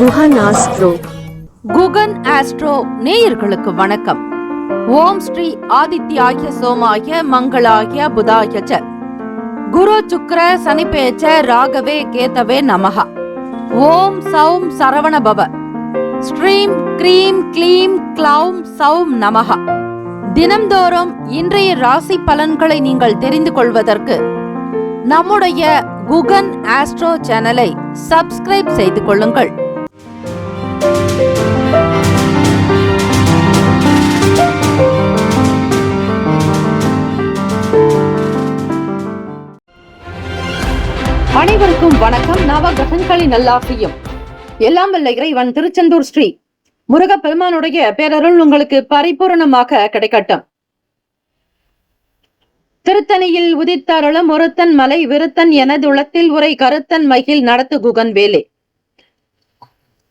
Guhan astro. Guhan astro நேயர்களுக்கு வணக்கம். ஓம் ஸ்ரீ ஆதித்யாய சோமாய மங்களாய புதாய ச குரு சுக்ர சனிபேச்ச ராகவே கேதவே நமஹ. ஓம் சௌம் சரவண பவ. ஸ்ரீம் க்ரீம் க்ளீம் க்ளௌம் சௌம் நமஹ. தினம்தோறும் இன்றைய ராசி பலன்களை நீங்கள் தெரிந்து கொள்வதற்கு நம்முடைய குகன் ஆஸ்ட்ரோ சேனலை சப்ஸ்கிரைப் செய்து கொள்ளுங்கள். அனைவருக்கும் வணக்கம். நவ கிரகங்களின் நல்லாசியும் எல்லாம் வல்ல இறைவன் திருச்செந்தூர் ஸ்ரீ முருகப்பெருமானுடைய பேரருள் உங்களுக்கு பரிபூரணமாக கிடைக்கட்டும். திருத்தணியில் உதித்தருளும் ஒருத்தன் மலை விருத்தன் எனதுளத்தில் உரை கருத்தன் மகிழ் நடத்து குகன் வேலே.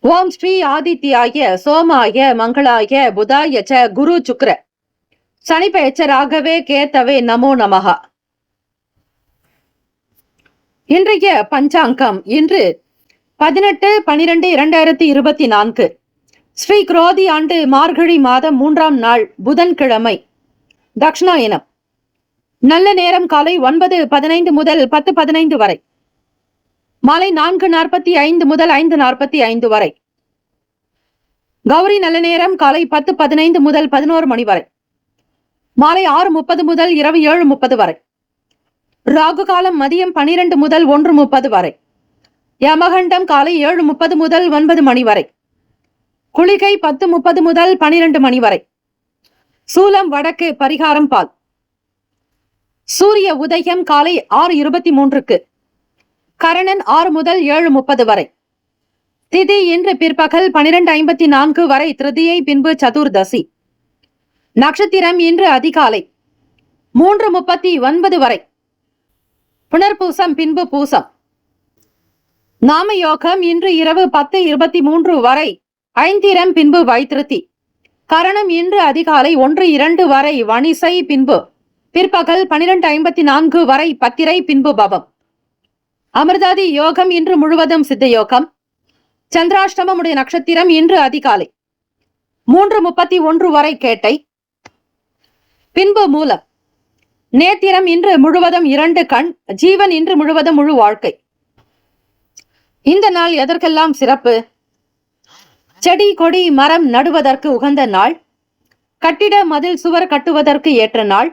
ஓம் ஸ்ரீ ஆதித்யாய சோமாய மங்களாய புதாய ச குரு சுக்ர சனிபேச்ச ராகவே கேதவே நமோ நமஹ. இன்றைய பஞ்சாங்கம் இன்று 18/12/2024 ஸ்ரீ குரோதி ஆண்டு மார்கழி மாதம் 3ஆம் நாள் புதன்கிழமை, தக்ஷணாயனம். நல்ல நேரம் காலை 9:15 முதல் 10:15 வரை, மாலை 4:45 முதல் 5:45 வரை. கௌரி நல்ல நேரம் காலை 10:15 முதல் 11 மணி வரை, மாலை 6:30 முதல் இரவு 7:30 வரை. ராகு காலம் மதியம் 12 முதல் 1:30 வரை. யமகண்டம் காலை 7:30 முதல் 9 மணி வரை. குளிகை 10:30 முதல் 12 மணி வரை. சூலம் வடக்கு, பரிகாரம் பால். சூரிய உதயம் காலை 6:23. கரணன் 6 முதல் 7:30 வரை. திதி இன்று பிற்பகல் 12:54 வரை திருதியை, பின்பு சதுர்தசி. நட்சத்திரம் இன்று அதிகாலை 3:39 வரை. புனர்பூசம் பின்பு பூசம். நாமயோகம் இன்று இரவு 10:23 வரை. ஐந்திரம் பின்பு வைத்திருத்தி. கரணம் இன்று அதிகாலை 1:02 வரை வணிசை, பின்பு பிற்பகல் 12:54 வரை பத்திரை, பின்பு பவம். அமிர்தாதி யோகம் இன்று முழுவதும் சித்த யோகம். சந்திராஷ்டமமுடைய நட்சத்திரம் இன்று அதிகாலை 3:31 வரை கேட்டை, பின்பு மூலம். நேத்திரம் இன்று முழுவதும் 2 கண். ஜீவன் இன்று முழுவதும் முழு வாழ்க்கை. இந்த நாள் எதற்கெல்லாம் சிறப்பு? செடி கொடி மரம் நடுவதற்கு உகந்த நாள். கட்டிட மதில் சுவர் கட்டுவதற்கு ஏற்ற நாள்.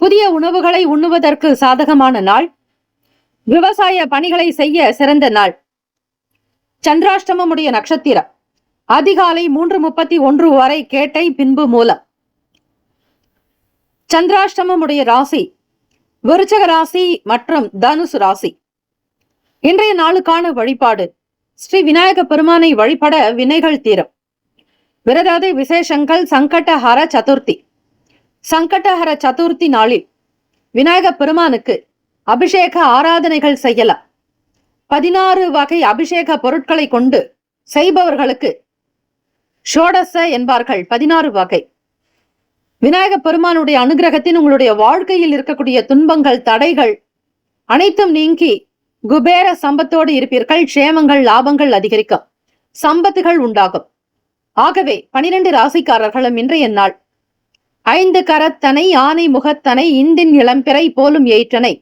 புதிய உணவுகளை உண்ணுவதற்கு சாதகமான நாள். விவசாய பணிகளை செய்ய சிறந்த நாள். சந்திராஷ்டமமுடைய நட்சத்திரம் அதிகாலை 3:31 வரை கேட்டை, பின்பு மூலம். சந்திராஷ்டமமுடைய ராசி விருச்சக ராசி மற்றும் தனுசு ராசி. இன்றைய நாளுக்கான வழிபாடு: ஸ்ரீ விநாயக பெருமானை வழிபட வினைகள் தீரும். விரதாதி விசேஷங்கள்: சங்கடஹர சதுர்த்தி. சங்கடஹர சதுர்த்தி நாளில் விநாயக பெருமானுக்கு அபிஷேக ஆராதனைகள் செய்யலாம். 16 வகை அபிஷேக பொருட்களை கொண்டு செய்பவர்களுக்கு ஷோடச என்பார்கள். 16 வகை. விநாயக பெருமானுடைய அனுகிரகத்தின் உங்களுடைய வாழ்க்கையில் இருக்கக்கூடிய துன்பங்கள், தடைகள் அனைத்தும் நீங்கி குபேர சம்பத்தோடு இருப்பீர்கள். க்ஷேமங்கள், லாபங்கள் அதிகரிக்கும். சம்பத்துகள் உண்டாகும். ஆகவே 12 ராசிக்காரர்களும் இன்றைய நாள் 5 கரத்தனை ஆனை முகத்தனை இந்தின் இளம்பிறை போலும் ஏற்றனை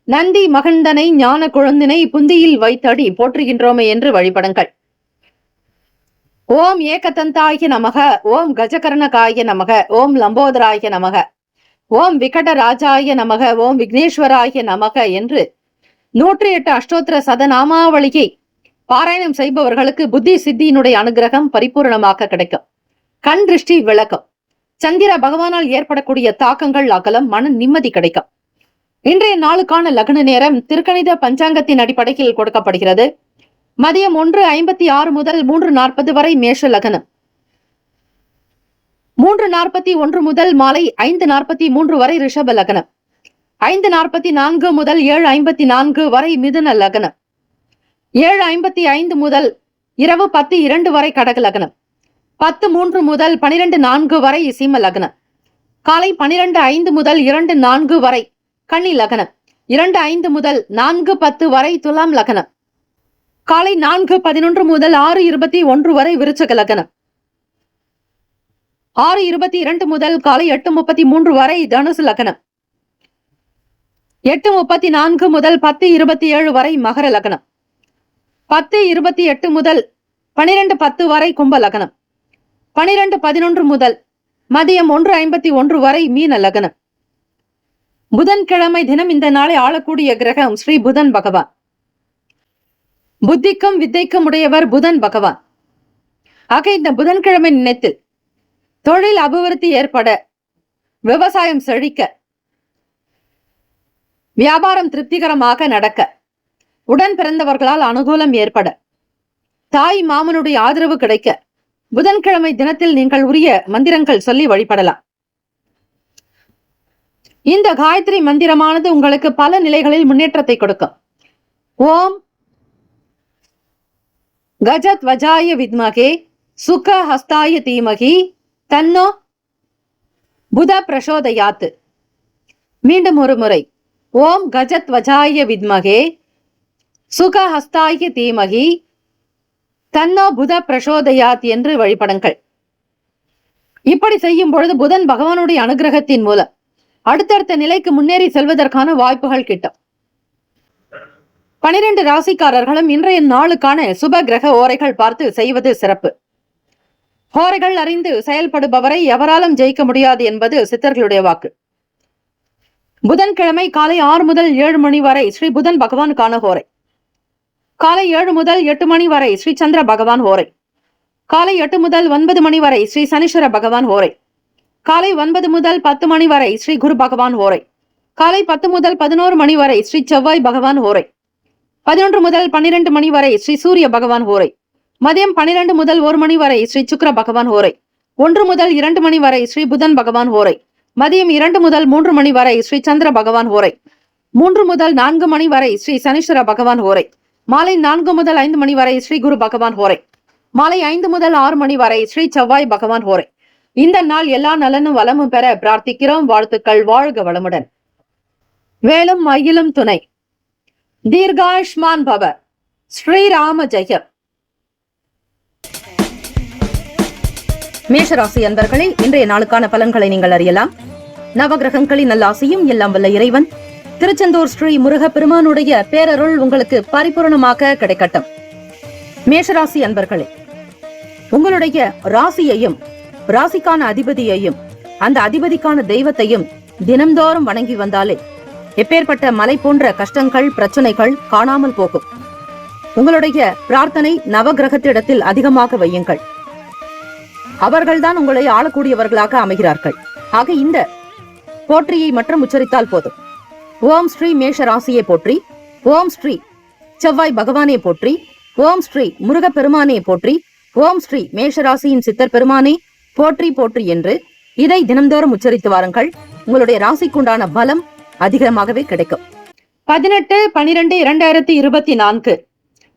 நந்தி மகந்தனை ஞான குழந்தினை புந்தியில் வைத்தடி போற்றுகின்றோமே என்று வழிபடுங்கள். ஓம் ஏகதந்தாய நமக. ஓம் கஜகர்ணகாய நமக. ஓம் லம்போதராய நமக. ஓம் விகடராஜாய நமக. ஓம் விக்னேஸ்வராய நமக என்று 108 அஷ்டோத்திர சதநாமாவளியை பாராயணம் செய்பவர்களுக்கு புத்தி சித்தியினுடைய அனுகிரகம் பரிபூர்ணமாக கிடைக்கும். கண் திருஷ்டி விளக்கம். சந்திர பகவானால் ஏற்படக்கூடிய தாக்கங்கள் அகலம். மன நிம்மதி கிடைக்கும். இன்றைய நாளுக்கான லக்ன நேரம் திருக்கணித பஞ்சாங்கத்தின் அடிப்படையில் கொடுக்கப்படுகிறது. மதியம் 1:56 முதல் 3:40 வரை மேஷ லக்னம். 3:41 முதல் மாலை 5:43 வரை ரிஷப லக்னம். 5:44 முதல் 7:54 வரை மிதுன லக்னம். 7:55 முதல் இரவு 10:02 வரை கடக லக்னம். 10:03 முதல் 12:04 வரை சிம்ம லக்னம். காலை 12:05 முதல் 2:04 வரை கன்னி லக்னம். 2:05 முதல் 4:10 வரை துலாம் லக்னம். காலை 4:11 முதல் 6:21 வரை விருச்சக லக்னம். 6:22 முதல் காலை 8:33 வரை தனுசு லக்னம். 8:34 முதல் 10:27 வரை மகர லக்னம். 10:28 முதல் 12:10 வரை கும்ப லக்னம். 12:11 முதல் மதியம் 1:51 வரை மீன லக்னம். புதன்கிழமை தினம் இந்த நாளை ஆளக்கூடிய கிரகம் ஸ்ரீ புதன் பகவான். புத்திக்கும் வித்தைக்கும் உடையவர் புதன் பகவான். ஆக இந்த புதன்கிழமை நினைத்து தொழில் அபிவிருத்தி ஏற்பட, விவசாயம் செழிக்க, வியாபாரம் திருப்திகரமாக நடக்க, உடன் பிறந்தவர்களால் அனுகூலம் ஏற்பட, தாய் மாமனுடைய ஆதரவு கிடைக்க புதன்கிழமை தினத்தில் நீங்கள் உரிய மந்திரங்கள் சொல்லி வழிபடலாம். இந்த காயத்ரி மந்திரமானது உங்களுக்கு பல நிலைகளில் முன்னேற்றத்தை கொடுக்கும். ஓம் கஜத்வஜாய வித்மகே சுக ஹஸ்தாய தீமகி தன்னோ புத பிரசோதயாத். மீண்டும் ஒரு முறை. ஓம் கஜத்வஜாய வித்மகே சுக ஹஸ்தாய தீமகி தன்னோ புத பிரசோதயாத் என்று வழிபடுங்கள். இப்படி செய்யும் பொழுது புதன் பகவானுடைய அனுகிரகத்தின் மூலம் அடுத்தடுத்த நிலைக்கு முன்னேறி செல்வதற்கான வாய்ப்புகள் கிட்டும். 12 ராசிக்காரர்களும் இன்றைய நாளுக்கான சுப கிரக ஓரைகள் பார்த்து செய்வது சிறப்பு. ஓரைகள் அறிந்து செயல்படுபவரை எவராலும் ஜெயிக்க முடியாது என்பது சித்தர்களுடைய வாக்கு. புதன்கிழமை காலை 6 முதல் 7 மணி வரை ஸ்ரீ புதன் பகவானுக்கான ஹோரை. காலை 7 முதல் 8 மணி வரை ஸ்ரீ சந்திர பகவான் ஹோரை. காலை 8 முதல் 9 மணி வரை ஸ்ரீ சனீஸ்வர பகவான் ஹோரை. காலை 9 முதல் 10 மணி வரை ஸ்ரீ குரு பகவான் ஹோரை. காலை 10 முதல் 11 மணி வரை ஸ்ரீ செவ்வாய் பகவான் ஹோரை. 11 முதல் 12 மணி வரை ஸ்ரீ சூரிய பகவான் ஹோரை. மதியம் 12 முதல் 1 மணி வரை ஸ்ரீ சுக்கிர பகவான் ஹோரை. 1 முதல் 2 மணி வரை ஸ்ரீ புதன் பகவான் ஹோரை. மதியம் 2 முதல் 3 மணி வரை ஸ்ரீ சந்திர பகவான் ஹோரை. 3 முதல் 4 மணி வரை ஸ்ரீ சனீஸ்வர பகவான் ஹோரை. மாலை 4 முதல் 5 மணி வரை ஸ்ரீ குரு பகவான் ஹோரை. மாலை 5 முதல் 6 மணி வரை ஸ்ரீ செவ்வாய் பகவான் ஹோரை. இந்த நாள் எல்லா நலனும் வளமும் பெற பிரார்த்திக்கிறோம். வாழ்த்துக்கள். வாழ்க வளமுடன். வேலும் மயிலும் துணை. தீர்காயுஷ்மான் பவ. ஸ்ரீராம ஜெயம். மேஷராசி அன்பர்களே, இன்றைய நாளுக்கான பலன்களை நீங்கள் அறியலாம். நவகிரகங்களின் நல்லாசியும் எல்லாம் வல்ல இறைவன் திருச்செந்தூர் ஸ்ரீ முருக பெருமானுடைய பேரருள் உங்களுக்கு பரிபூர்ணமாக கிடைக்கட்டும். மேஷராசி அன்பர்களே, உங்களுடைய ராசியையும் ராசிக்கான அதிபதியையும் அந்த அதிபதிக்கான தெய்வத்தையும் தினம்தோறும் வணங்கி வந்தாலே எப்பேற்பட்ட மலை போன்ற கஷ்டங்கள் பிரச்சனைகள் காணாமல் போகும். உங்களுடைய பிரார்த்தனை நவகிரகத்திடத்தில் அதிகமாக வையுங்கள். அவர்கள்தான் உங்களை ஆளக்கூடியவர்களாக அமைகிறார்கள். ஆக இந்த போற்றியை மட்டும் உச்சரித்தால் போதும். ஓம் ஸ்ரீ மேஷ ராசியை போற்றி, ஓம் ஸ்ரீ செவ்வாய் பகவானே போற்றி, ஓம் ஸ்ரீ முருக பெருமானே போற்றி, ஓம் ஸ்ரீ மேஷராசியின் சித்தர் பெருமானே போற்றி போற்றி என்று இதை தினம்தோறும் உச்சரித்து வாருங்கள். உங்களுடைய ராசிக்குண்டான பலம் அதிகமாகவே கிடைக்கும். 18/12/2024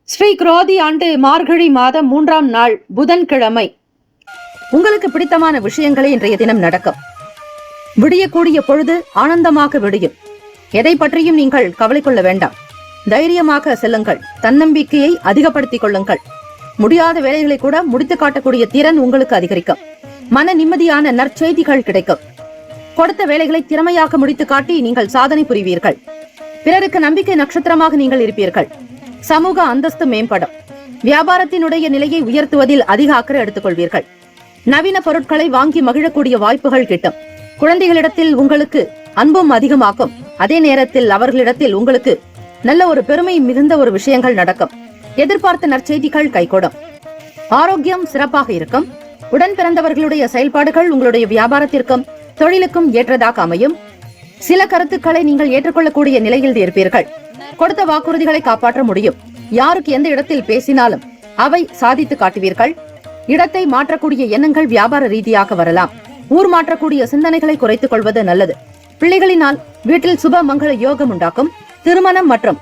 ஸ்ரீ குரோதி ஆண்டு மார்கழி மாதம் 3ஆம் நாள் புதன்கிழமை. உங்களுக்கு பிடித்தமான விஷயங்களே இன்றைய தினம் நடக்கும். விடியக்கூடிய பொழுது ஆனந்தமாக விடியும். எதை பற்றியும் நீங்கள் கவலை கொள்ள வேண்டாம். தைரியமாக செல்லுங்கள். தன்னம்பிக்கையை அதிகப்படுத்திக் கொள்ளுங்கள். முடியாத வேலைகளை கூட முடித்து காட்டக்கூடிய திறன் உங்களுக்கு அதிகரிக்கும். மன நிம்மதியான நற்செய்திகள் கிடைக்கும். கொடுத்த வேலைகளை திறமையாக முடித்து காட்டி நீங்கள் சாதனை புரிவீர்கள். பிறருக்கு நம்பிக்கை நட்சத்திரமாக நீங்கள் இருப்பீர்கள். சமூக அந்தஸ்து மேம்படும். வியாபாரத்தினுடைய நிலையை உயர்த்துவதில் அதிக அக்கறை எடுத்துக் கொள்வீர்கள். நவீன பொருட்களை வாங்கி மகிழக்கூடிய வாய்ப்புகள் கிட்டும். குழந்தைகளிடத்தில் உங்களுக்கு அன்பும் அதிகமாக்கும். அதே நேரத்தில் அவர்களிடத்தில் உங்களுக்கு நல்ல ஒரு பெருமை மிகுந்த ஒரு விஷயங்கள் நடக்கும். எதிர்பார்த்த நற்செய்திகள் கைகூடும். ஆரோக்கியம் சிறப்பாக இருக்கும். உடன் பிறந்தவர்களுடைய செயல்பாடுகள் உங்களுடைய வியாபாரத்திற்கும் தொழிலுக்கும் ஏற்றதாக அமையும். சில கருத்துக்களை நீங்கள் ஏற்றுக்கொள்ளக்கூடிய நிலையில் இருப்பீர்கள். கொடுத்த வாக்குறுதிகளை காப்பாற்ற முடியும். யாருக்கு எந்த இடத்தில் பேசினாலும் அவை சாதித்து காட்டுவீர்கள். இடத்தை மாற்றக்கூடிய எண்ணங்கள் வியாபார ரீதியாக வரலாம். ஊர் மாற்றக்கூடிய சிந்தனைகளை குறைத்துக் கொள்வது நல்லது. பிள்ளைகளினால் வீட்டில் சுப மங்கள யோகம் உண்டாக்கும். திருமணம் மற்றும்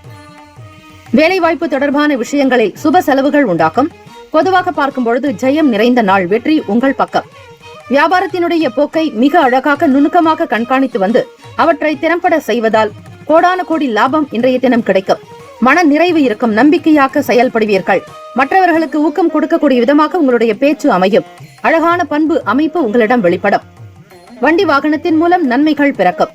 வேலைவாய்ப்பு தொடர்பான விஷயங்களில் சுப செலவுகள் உண்டாக்கும். பொதுவாக பார்க்கும் பொழுது ஜெயம் நிறைந்த நாள். வெற்றி உங்கள் பக்கம். வியாபாரத்தினுடைய போக்கை மிக அழகாக நுணுக்கமாக கண்காணித்து வந்து அவற்றை திறம்பட செய்வதால் கோடான கோடி லாபம் இன்றைய தினம் கிடைக்கும். மன நிறைவு இருக்கும், நம்பிக்கையாக செயல்படுவீர்கள். மற்றவர்களுக்கு ஊக்கம் கொடுக்கக்கூடிய விதமாக உங்களுடைய பேச்சு அமையும். அழகான பண்பு அமைப்பு உங்களிடம் வெளிப்படும். வண்டி வாகனத்தின் மூலம் நன்மைகள் பிறக்கும்.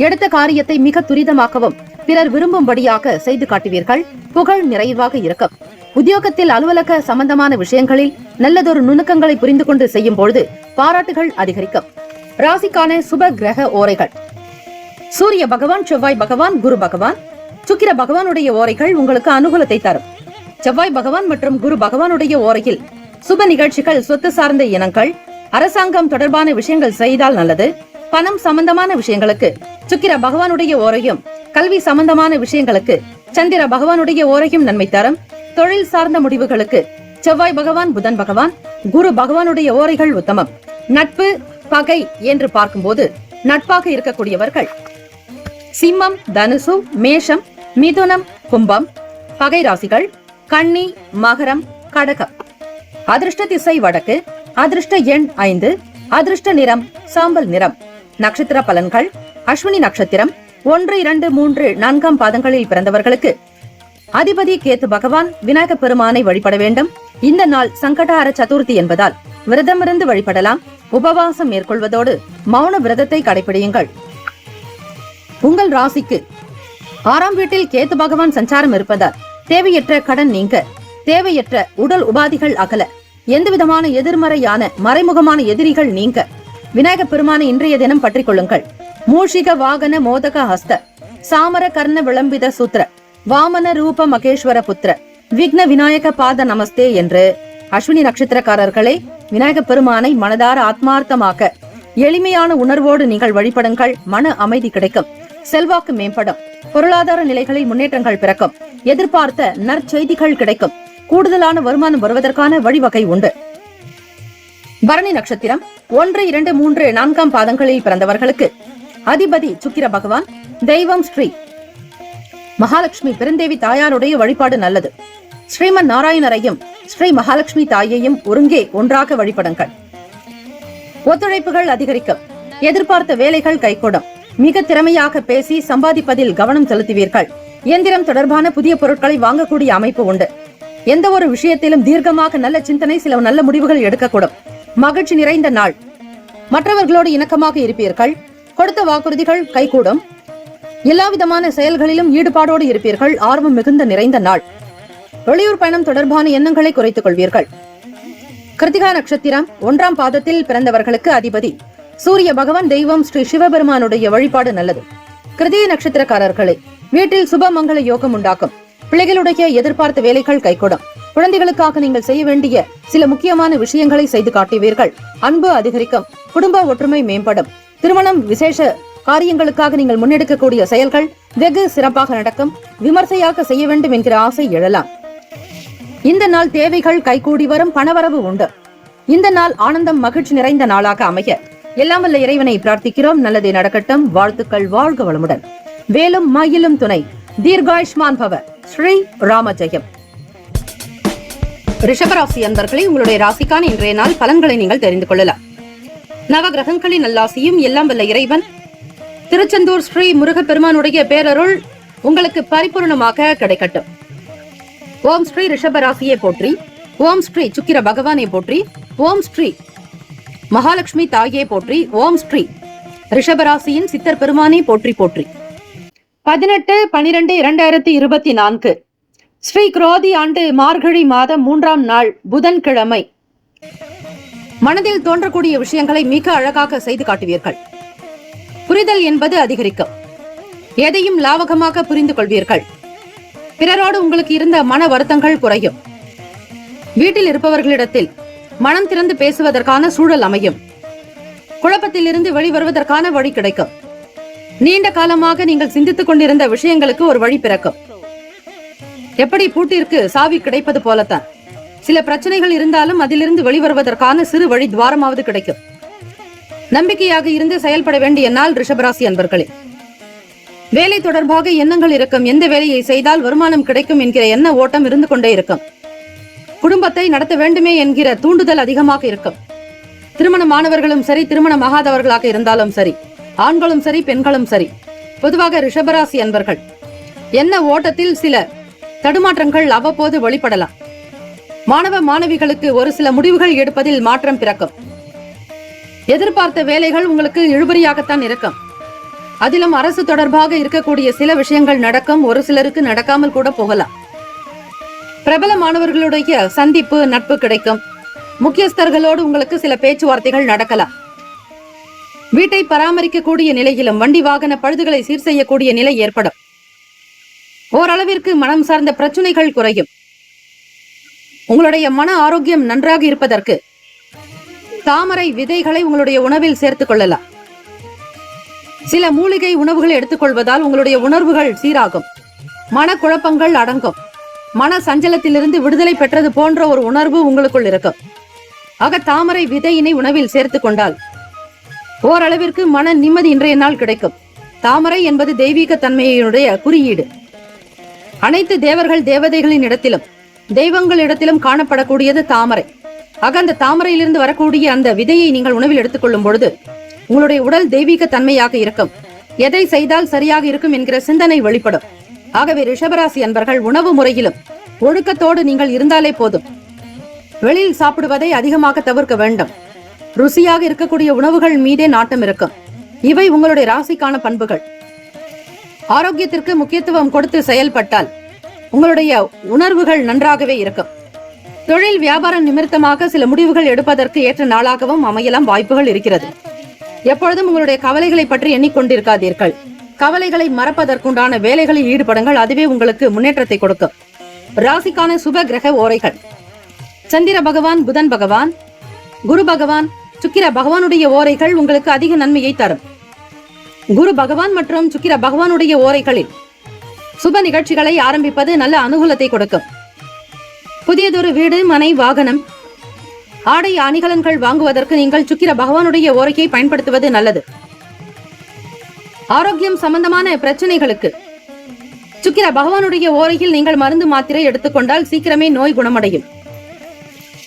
எடுத்த காரியத்தை மிக துரிதமாகவும் பிறர் விரும்பும்படியாக செய்து காட்டுவீர்கள். புகழ் நிறைவாக இருக்கும். உத்தியோகத்தில் அலுவலக சம்பந்தமான விஷயங்களில் நல்லதொரு நுணுக்கங்களை புரிந்து கொண்டு செய்யும் பொழுது பாராட்டுகள் அதிகரிக்கும். ராசிக்கான சுப கிரக ஓரைகள்: சூரிய பகவான், செவ்வாய் பகவான், குரு பகவான், சுக்கிர பகவானுடைய ஓரைகள் உங்களுக்கு அனுகூலத்தை தரும். செவ்வாய் பகவான் மற்றும் குரு பகவானுடைய ஓரையில் சுப நிகழ்ச்சிகள், சொத்து சார்ந்த இனங்கள், அரசாங்கம் தொடர்பான விஷயங்கள் செய்தால் நல்லது. பணம் சம்பந்தமான விஷயங்களுக்கு சுக்கிர பகவானுடைய ஓரையும், கல்வி சம்பந்தமான விஷயங்களுக்கு சந்திர பகவானுடைய ஓரையும் நன்மை தரும். தொழில் சார்ந்த முடிவுகளுக்கு செவ்வாய் பகவான், புதன் பகவான், குரு பகவானுடைய ஓரைகள் உத்தமம். நட்பு பகை என்று பார்க்கும்போது நட்பாக இருக்கக்கூடியவர்கள் சிம்மம், தனுசு, மேஷம், மிதுனம், கும்பம். பகை ராசிகள் கன்னி, மகரம், கடகம். அதிர்ஷ்ட திசை வடக்கு. அதிர்ஷ்ட எண் 5. அதிர்ஷ்ட நிறம் சாம்பல் நிறம். நட்சத்திர பலன்கள்: அஸ்வினி நட்சத்திரம் 1, 2, 3, 4 பாதங்களில் பிறந்தவர்களுக்கு அதிபதி கேத்து பகவான். விநாயக பெருமானை வழிபட வேண்டும். இந்த நாள் சங்கடஹர சதுர்த்தி என்பதால் விரதமிருந்து வழிபடலாம். உபவாசம் மேற்கொள்வதோடு மௌன விரதத்தை கடைபிடியுங்கள். உங்கள் ராசிக்கு 6ஆம் வீட்டில் கேத்து பகவான் சஞ்சாரம் இருப்பதால் தேவையற்ற கடன் நீங்க, தேவையற்ற உடல் உபாதிகள் அகல, எந்தவிதமான எதிர்மறையான மறைமுகமான எதிரிகள் நீங்க விநாயக பெருமானை இன்றைய தினம் பற்றிக் கொள்ளுங்கள். மூஷிக வாகன மோதக ஹஸ்த சாமர கர்ண விளம்பித சூத்திர வாமன ரூப மகேஸ்வர புத்திர விக்ன விநாயக பாத நமஸ்தே என்று அஸ்வினி நட்சத்திரக்காரர்களே, விநாயக பெருமானை மனதார ஆத்மார்த்தமாக எளிமையான உணர்வோடு நீங்கள் வழிபடுங்கள். மன அமைதி கிடைக்கும். செல்வாக்கு மேம்படும். பொருளாதார நிலைகளில் முன்னேற்றங்கள் பிறக்கும். எதிர்பார்த்த நற்செய்திகள் கிடைக்கும். கூடுதலான வருமானம் வருவதற்கான வழிவகை உண்டு. பரணி நட்சத்திரம் 1, 2, 3, 4 பாதங்களில் பிறந்தவர்களுக்கு அதிபதி சுக்கிர பகவான். தெய்வம் ஸ்ரீ மகாலட்சுமி பெருந்தேவி தாயாருடைய வழிபாடு நல்லது. ஸ்ரீமன் நாராயணரையும் ஸ்ரீ மகாலட்சுமி தாயையும் ஒருங்கே ஒன்றாக வழிபடுங்கள். ஒத்துழைப்புகள் அதிகரிக்கும். எதிர்பார்த்த வேலைகள் கைகூடும். மிக திறமையாக பேசி சம்பாதிப்பதில் கவனம் செலுத்துவீர்கள். இயந்திரம் தொடர்பான புதிய பொருட்களை வாங்கக்கூடிய அமைப்பு உண்டு. எந்த ஒரு விஷயத்திலும் தீர்க்கமாக நல்ல சிந்தனை, சில நல்ல முடிவுகள் எடுக்கக்கூடும். மகிழ்ச்சி நிறைந்த நாள். மற்றவர்களோடு இணக்கமாக இருப்பீர்கள். கொடுத்த வாக்குறுதிகள் கைகூடும். எல்லா விதமான செயல்களிலும் ஈடுபாடோடு இருப்பீர்கள். ஆர்வம் மிகுந்த நிறைந்த நாள். வெளியூர் பயணம் தொடர்பான எண்ணங்களை குறைத்துக் கொள்வீர்கள். கிருத்திகா நட்சத்திரம் 1ஆம் பாதத்தில் பிறந்தவர்களுக்கு அதிபதி சூரிய பகவான். தெய்வம் ஸ்ரீ சிவபெருமானுடைய வழிபாடு நல்லது. கிருத்திகை நட்சத்திரக்காரர்களே, வீட்டில் சுபமங்கள யோகம் உண்டாக்கும். பிள்ளைகளுடைய எதிர்பார்த்த வேலைகள் கைகூடும். குழந்தைகளுக்காக நீங்கள் செய்ய வேண்டிய சில முக்கியமான விஷயங்களை செய்து காட்டுவீர்கள். அன்பு அதிகரிக்கும். குடும்ப ஒற்றுமை மேம்படும். திருமணம், விசேஷ காரியங்களுக்காக நீங்கள் முன்னெடுக்கக்கூடிய செயல்கள் வெகு சிறப்பாக நடக்கும். விமர்சையாக செய்ய வேண்டும் என்கிற ஆசை எழலாம். இந்த நாள் தேவைகள் கைகூடி வரும். பணவரவு உண்டு. இந்த நாள் ஆனந்தம், மகிழ்ச்சி நிறைந்த நாளாக அமைய எல்லாம் வல்ல இறைவனை பிரார்த்திக்கிறோம். நல்லதே நடக்கட்டும். வாழ்த்துக்கள். வாழ்க வளமுடன். வேலும் மயிலும் துணை. தீர்காயுஷ்மான் பவ. ஸ்ரீ ராமஜெயம். ரிஷபராசி அன்பர்களே, உங்களுடைய ராசிக்கான இன்றைய நாள் பலன்களை நீங்கள் தெரிந்து கொள்ளலாம். நவ கிரகங்களின் நல்லாசியும் எல்லாம் வல்ல இறைவன் திருச்செந்தூர் ஸ்ரீ முருகப்பெருமானுடைய பேரருள் உங்களுக்கு பரிபூர்ணமாக கிடைக்கட்டும். ஓம் ஸ்ரீ ரிஷபராசியை போற்றி. ஓம் ஸ்ரீ சுக்கிர பகவானை போற்றி. ஓம் ஸ்ரீ மகாலட்சுமி தாயை போற்றி. ஓம் ஸ்ரீ ரிஷபராசியின் சித்தர் பெருமானை போற்றி போற்றி. 18/12/2024 ஸ்ரீ குரோதி ஆண்டு மார்கழி மாதம் 3ஆம் நாள் புதன்கிழமை. மனதில் தோன்றக்கூடிய விஷயங்களை மிக அழகாக செய்து காட்டுவீர்கள். புரிதல் என்பது அதிகரிக்கும். எதையும் லாவகமாக புரிந்து கொள்வீர்கள். பிறரோடு உங்களுக்கு இருந்த மன வருத்தங்கள் குறையும். வீட்டில் இருப்பவர்களிடத்தில் மனம் திறந்து பேசுவதற்கான சூழல் அமையும். குழப்பத்தில் இருந்து வெளிவருவதற்கான வழி கிடைக்கும். நீண்ட காலமாக நீங்கள் சிந்தித்துக் கொண்டிருந்த விஷயங்களுக்கு ஒரு வழி பிறக்கும். எப்படி பூட்டிற்கு சாவி கிடைப்பது போலத்தான் சில பிரச்சனைகள் இருந்தாலும் அதிலிருந்து வெளிவருவதற்கான சிறு வழி துவாரமாவது கிடைக்கும். நம்பிக்கையாக இருந்து செயல்பட வேண்டிய நாள் ரிஷபராசி அன்பர்களே. வேலை தொடர்பாக எண்ணங்கள் இருக்கும். எந்த வேலையை செய்தால் வருமானம் கிடைக்கும் என்கிற எண்ண ஓட்டம் இருந்து கொண்டே இருக்கும். குடும்பத்தை நடத்த வேண்டுமே என்கிற தூண்டுதல் அதிகமாக இருக்கும். திருமணமானவர்களும் சரி, திருமணமாகாதவர்களாக இருந்தாலும் சரி, ஆண்களும் சரி, பெண்களும் சரி, பொதுவாக ரிஷபராசி அன்பர்கள் எண்ண ஓட்டத்தில் சில தடுமாற்றங்கள் அவ்வப்போது வெளிப்படலாம். மாணவ மாணவிகளுக்கு ஒரு சில முடிவுகள் எடுப்பதில் மாற்றம் பிறக்கும். எதிர்பார்த்த வேலைகள் உங்களுக்கு இழுபறியாகத்தான் இருக்கும். அதிலும் அரசு தொடர்பாக இருக்கக்கூடிய சில விஷயங்கள் நடக்கும், ஒரு சிலருக்கு நடக்காமல் கூட போகலாம். பிரபல மாணவர்களுடைய சந்திப்பு நட்பு கிடைக்கும். முக்கியஸ்தர்களோடு உங்களுக்கு சில பேச்சுவார்த்தைகள் நடக்கலாம். வீட்டை பராமரிக்கக்கூடிய நிலையிலும் வண்டி வாகன பழுதுகளை சீர் செய்யக்கூடிய நிலை ஏற்படும். ஓரளவிற்கு மனம் சார்ந்த பிரச்சனைகள் குறையும். உங்களுடைய மன ஆரோக்கியம் நன்றாக இருப்பதற்கு தாமரை விதைகளை உங்களுடைய உணவில் சேர்த்துக் கொள்ளலாம். சில மூலிகை உணவுகளை எடுத்துக்கொள்வதால் உங்களுடைய உணர்வுகள் சீராகும், மனக்குழப்பங்கள் அடங்கும், மன சஞ்சலத்திலிருந்து விடுதலை பெற்றது போன்ற ஒரு உணர்வு உங்களுக்குள் இருக்கும். ஆக தாமரை விதையினை உணவில் சேர்த்துக் கொண்டால் ஓரளவிற்கு மன நிம்மதி இன்றைய நாள் கிடைக்கும். தாமரை என்பது தெய்வீக தன்மையினுடைய குறியீடு. அனைத்து தேவர்கள் தேவதைகளின் இடத்திலும் தெய்வங்களிடத்திலும் காணப்படக்கூடியது தாமரை. ஆக அந்த தாமரையிலிருந்து வரக்கூடிய அந்த விதையை நீங்கள் உணவில் எடுத்துக்கொள்ளும் பொழுது உங்களுடைய உடல் தெய்வீக தன்மையாக இருக்கும். எதை செய்தால் சரியாக இருக்கும் என்கிற சிந்தனை வெளிப்படும். ஆகவே ரிஷபராசி அன்பர்கள் உணவு முறையிலும் ஒழுக்கத்தோடு நீங்கள் இருந்தாலே போதும். வெளியில் சாப்பிடுவதை அதிகமாக தவிர்க்க வேண்டும். ருசியாக இருக்கக்கூடிய உணவுகள் மீதே நாட்டம் இருக்கும். இவை உங்களுடைய ராசிக்கான பண்புகள். ஆரோக்கியத்திற்கு முக்கியத்துவம் கொடுத்து செயல்பட்டால் உங்களுடைய உணர்வுகள் நன்றாகவே இருக்கும். தொழில் வியாபாரம் நிமித்தமாக சில முடிவுகள் எடுப்பதற்கு ஏற்ற நாளாகவும் அமையலாம் வாய்ப்புகள் இருக்கிறது. எப்பொழுதும் உங்களுடைய கவலைகளை பற்றி எண்ணிக்கொண்டிருக்காதீர்கள். கவலைகளை மறப்பதற்குண்டான வேலைகளில் ஈடுபடுங்கள். அதுவே உங்களுக்கு முன்னேற்றத்தை கொடுக்கும். ராசிக்கான சுப கிரக ஓரைகள்: சந்திர பகவான், புதன் பகவான், குரு பகவான், சுக்கிர பகவானுடைய ஓரைகள் உங்களுக்கு அதிக நன்மையை தரும். குரு பகவான் மற்றும் சுக்கிர பகவானுடைய ஓரைகளில் சுப நிகழ்ச்சிகளை ஆரம்பிப்பது நல்ல அனுகூலத்தை கொடுக்கும். புதியதொரு வீடு, மனை, வாகனம், ஆடை அணிகலன்கள் வாங்குவதற்கு நீங்கள் சுக்கிர பகவானுடைய ஓரையை பயன்படுத்துவது நல்லது. ஆரோக்கியம் சம்பந்தமான பிரச்சனைகளுக்கு சுக்கிர பகவானுடைய ஓரையில் நீங்கள் மருந்து மாத்திரை எடுத்துக்கொண்டால் சீக்கிரமே நோய் குணமடையும்.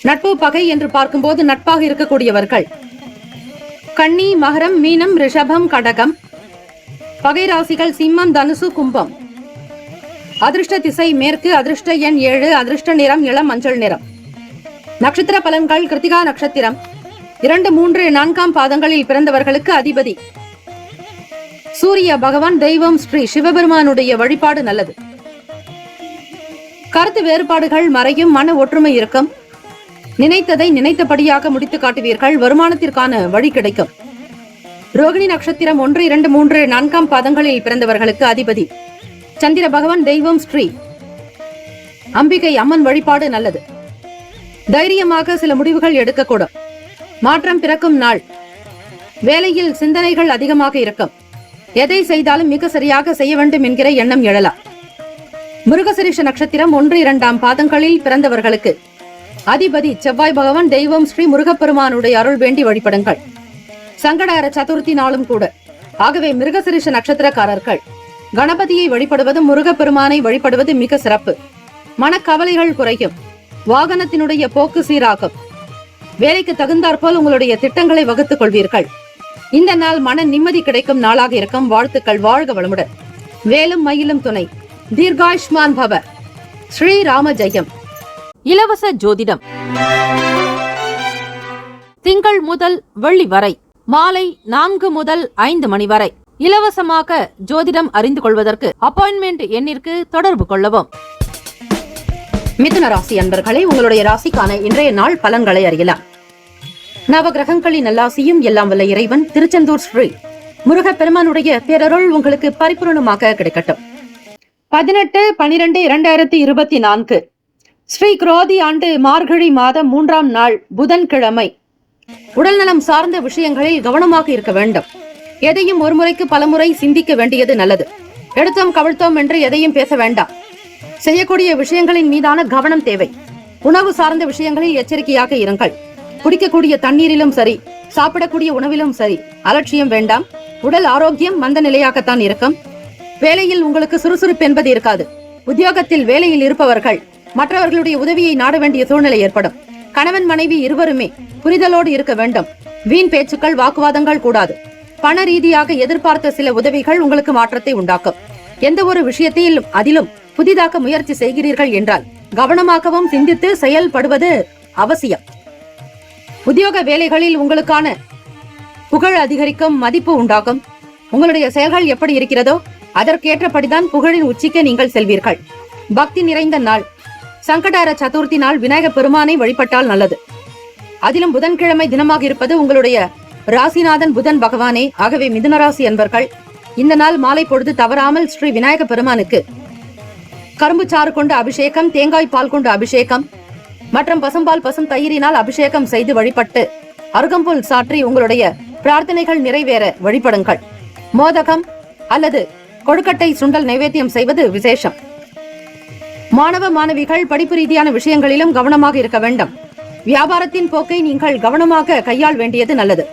நட்பு பகை என்று பார்க்கும்போது நட்பாக இருக்கக்கூடியவர்கள் கன்னி, மகரம், மீனம், ரிஷபம், கடகம். பகை ராசிகள் சிம்மம், தனுசு, கும்பம். அதிர்ஷ்ட திசை மேற்கு, அதிர்ஷ்ட எண் 7, அதிர்ஷ்ட நிறம் இளம் மஞ்சள் நிறம். நட்சத்திர பலன்கள்: கிருத்திகா நட்சத்திரம் 2, 3, 4 பாதங்களில் பிறந்தவர்களுக்கு அதிபதி சூரிய பகவான். தெய்வம் ஸ்ரீ சிவபெருமானுடைய வழிபாடு நல்லது. கருத்து வேறுபாடுகள் மறையும், மன ஒற்றுமை இருக்கும். நினைத்ததை நினைத்தபடியாக முடித்து காட்டுவீர்கள். வருமானத்திற்கான வழி கிடைக்கும். ரோகிணி நட்சத்திரம் 1, 2, 3, 4 பாதங்களில் பிறந்தவர்களுக்கு அதிபதி சந்திர பகவான். தெய்வம் ஸ்ரீ அம்பிகை அம்மன் வழிபாடு நல்லது. தைரியமாக சில முடிவுகள் எடுக்கக்கூடும். மாற்றம் பிறக்கும் நாள். வேலையில் சிந்தனைகள் அதிகமாக இருக்கும். எதை செய்தாலும் மிக சரியாக செய்ய வேண்டும் என்கிற எண்ணம் எழலாம். மிருகசீரிஷ நட்சத்திரம் 1, 2 பாதங்களில் பிறந்தவர்களுக்கு அதிபதி செவ்வாய் பகவான். தெய்வம் ஸ்ரீ முருகப்பெருமானுடைய அருள் வேண்டி வழிபடுங்கள். சங்கடஹர சதுர்த்தி நாளும் கூட. ஆகவே மிருகசீரிஷ நட்சத்திரக்காரர்கள் கணபதியை வழிபடுவது, முருகப்பெருமானை வழிபடுவது மிக சிறப்பு. மனக்கவலைகள் குறையும். வாகனத்தினுடைய போக்கு சீராகும். வேலைக்கு தகுந்தாற்போல் உங்களுடைய திட்டங்களை வகுத்துக் கொள்வீர்கள். இந்த நாள் மன நிம்மதி கிடைக்கும் நாளாக இருக்கும். வாழ்த்துக்கள். வாழ்க வளமுடன். வேலும் மயிலும் துணை. தீர்காயுஷ்மான் பவ. ஸ்ரீராம ஜெயம். இலவச ஜோதிடம் திங்கள் முதல் வெள்ளி வரை மாலை 4 முதல் 5 மணி வரை இலவசமாக ஜோதிடம் அறிந்து கொள்வதற்கு அப்பாயின்மெண்ட் எண்ணிற்கு தொடர்பு கொள்ளவும். மிதுன ராசி அன்பர்களே, உங்களுடைய ராசிக்கான இன்றைய நாள் பலன்களை அறியலாம். நவகிரகங்களின் நல்லாசியும் எல்லாம் வல்ல இறைவன் திருச்செந்தூர் ஸ்ரீ முருகப்பெருமானுடைய பேரருள் உங்களுக்கு பரிபூர்ணமாக கிடைக்கட்டும். 18/12/2024 ஸ்ரீ குரோதி ஆண்டு மார்கழி மாதம் 3ஆம் நாள் புதன்கிழமை. உடல்நலம் சார்ந்த விஷயங்களில் கவனமாக இருக்க வேண்டும். எதையும் ஒரு முறைக்கு பலமுறை சிந்திக்க வேண்டியது நல்லது. எடுத்தோம் கவிழ்த்தோம் என்று எதையும் பேச வேண்டாம். செய்யக்கூடிய விஷயங்களின் மீதான கவனம் தேவை. உணவு சார்ந்த விஷயங்களில் எச்சரிக்கையாக இருங்கள். குடிக்கக்கூடிய தண்ணீரிலும் சரி, சாப்பிடக்கூடிய உணவிலும் சரி அலட்சியம் வேண்டாம். உடல் ஆரோக்கியம் மந்த நிலையாகத்தான் இருக்கும். வேலையில் உங்களுக்கு சுறுசுறுப்பு என்பது இருக்காது. உத்தியோகத்தில் வேலையில் இருப்பவர்கள் மற்றவர்களுடைய உதவியை நாட வேண்டிய சூழ்நிலை ஏற்படும். கணவன் மனைவி இருவருமே புரிதலோடு இருக்க வேண்டும். வீண் பேச்சுக்கள், வாக்குவாதங்கள் கூடாது. பண ரீதியாக எதிர்பார்த்த சில உதவிகள் உங்களுக்கு மாற்றத்தை உண்டாக்கும். எந்த ஒரு விஷயத்திலும் அதிலும் புதிதாக்க முயற்சி செய்கிறீர்கள் என்றால் கவனமாகவும் சிந்தித்து செயல்படுவது அவசியம். உத்தியோக வேலைகளில் உங்களுக்கான புகழ் அதிகரிக்கும், மதிப்பு உண்டாகும். உங்களுடைய செயல்கள் எப்படி இருக்கிறதோ அதற்கேற்றபடிதான் புகழின் உச்சிக்கு நீங்கள் செல்வீர்கள். பக்தி நிறைந்த நாள். சங்கடார சதுர்த்தி நாள் விநாயக பெருமானை வழிபட்டால் நல்லது. அதிலும் புதன்கிழமை தினமாக இருப்பது உங்களுடைய ராசிநாதன் புதன் பகவானே. ஆகவே மிதுனராசி அன்பர்கள் இந்த நாள் மாலை பொழுது தவறாமல் ஸ்ரீ விநாயக பெருமானுக்கு கரும்பு சாறு கொண்டு அபிஷேகம், தேங்காய் பால் கொண்டு அபிஷேகம் மற்றும் பசும்பால் பசும் தயிரினால் அபிஷேகம் செய்து வழிபட்டு அருகம்புல் சாற்றி உங்களுடைய பிரார்த்தனைகள் நிறைவேற வழிபடுங்கள். மோதகம் அல்லது கொழுக்கட்டை சுண்டல் நைவேத்தியம் செய்வது விசேஷம். மாணவ மாணவிகள் படிப்பு ரீதியான விஷயங்களிலும் கவனமாக இருக்க வேண்டும். வியாபாரத்தின் போக்கை நீங்கள் கவனமாக கையாள் வேண்டியது நல்லது.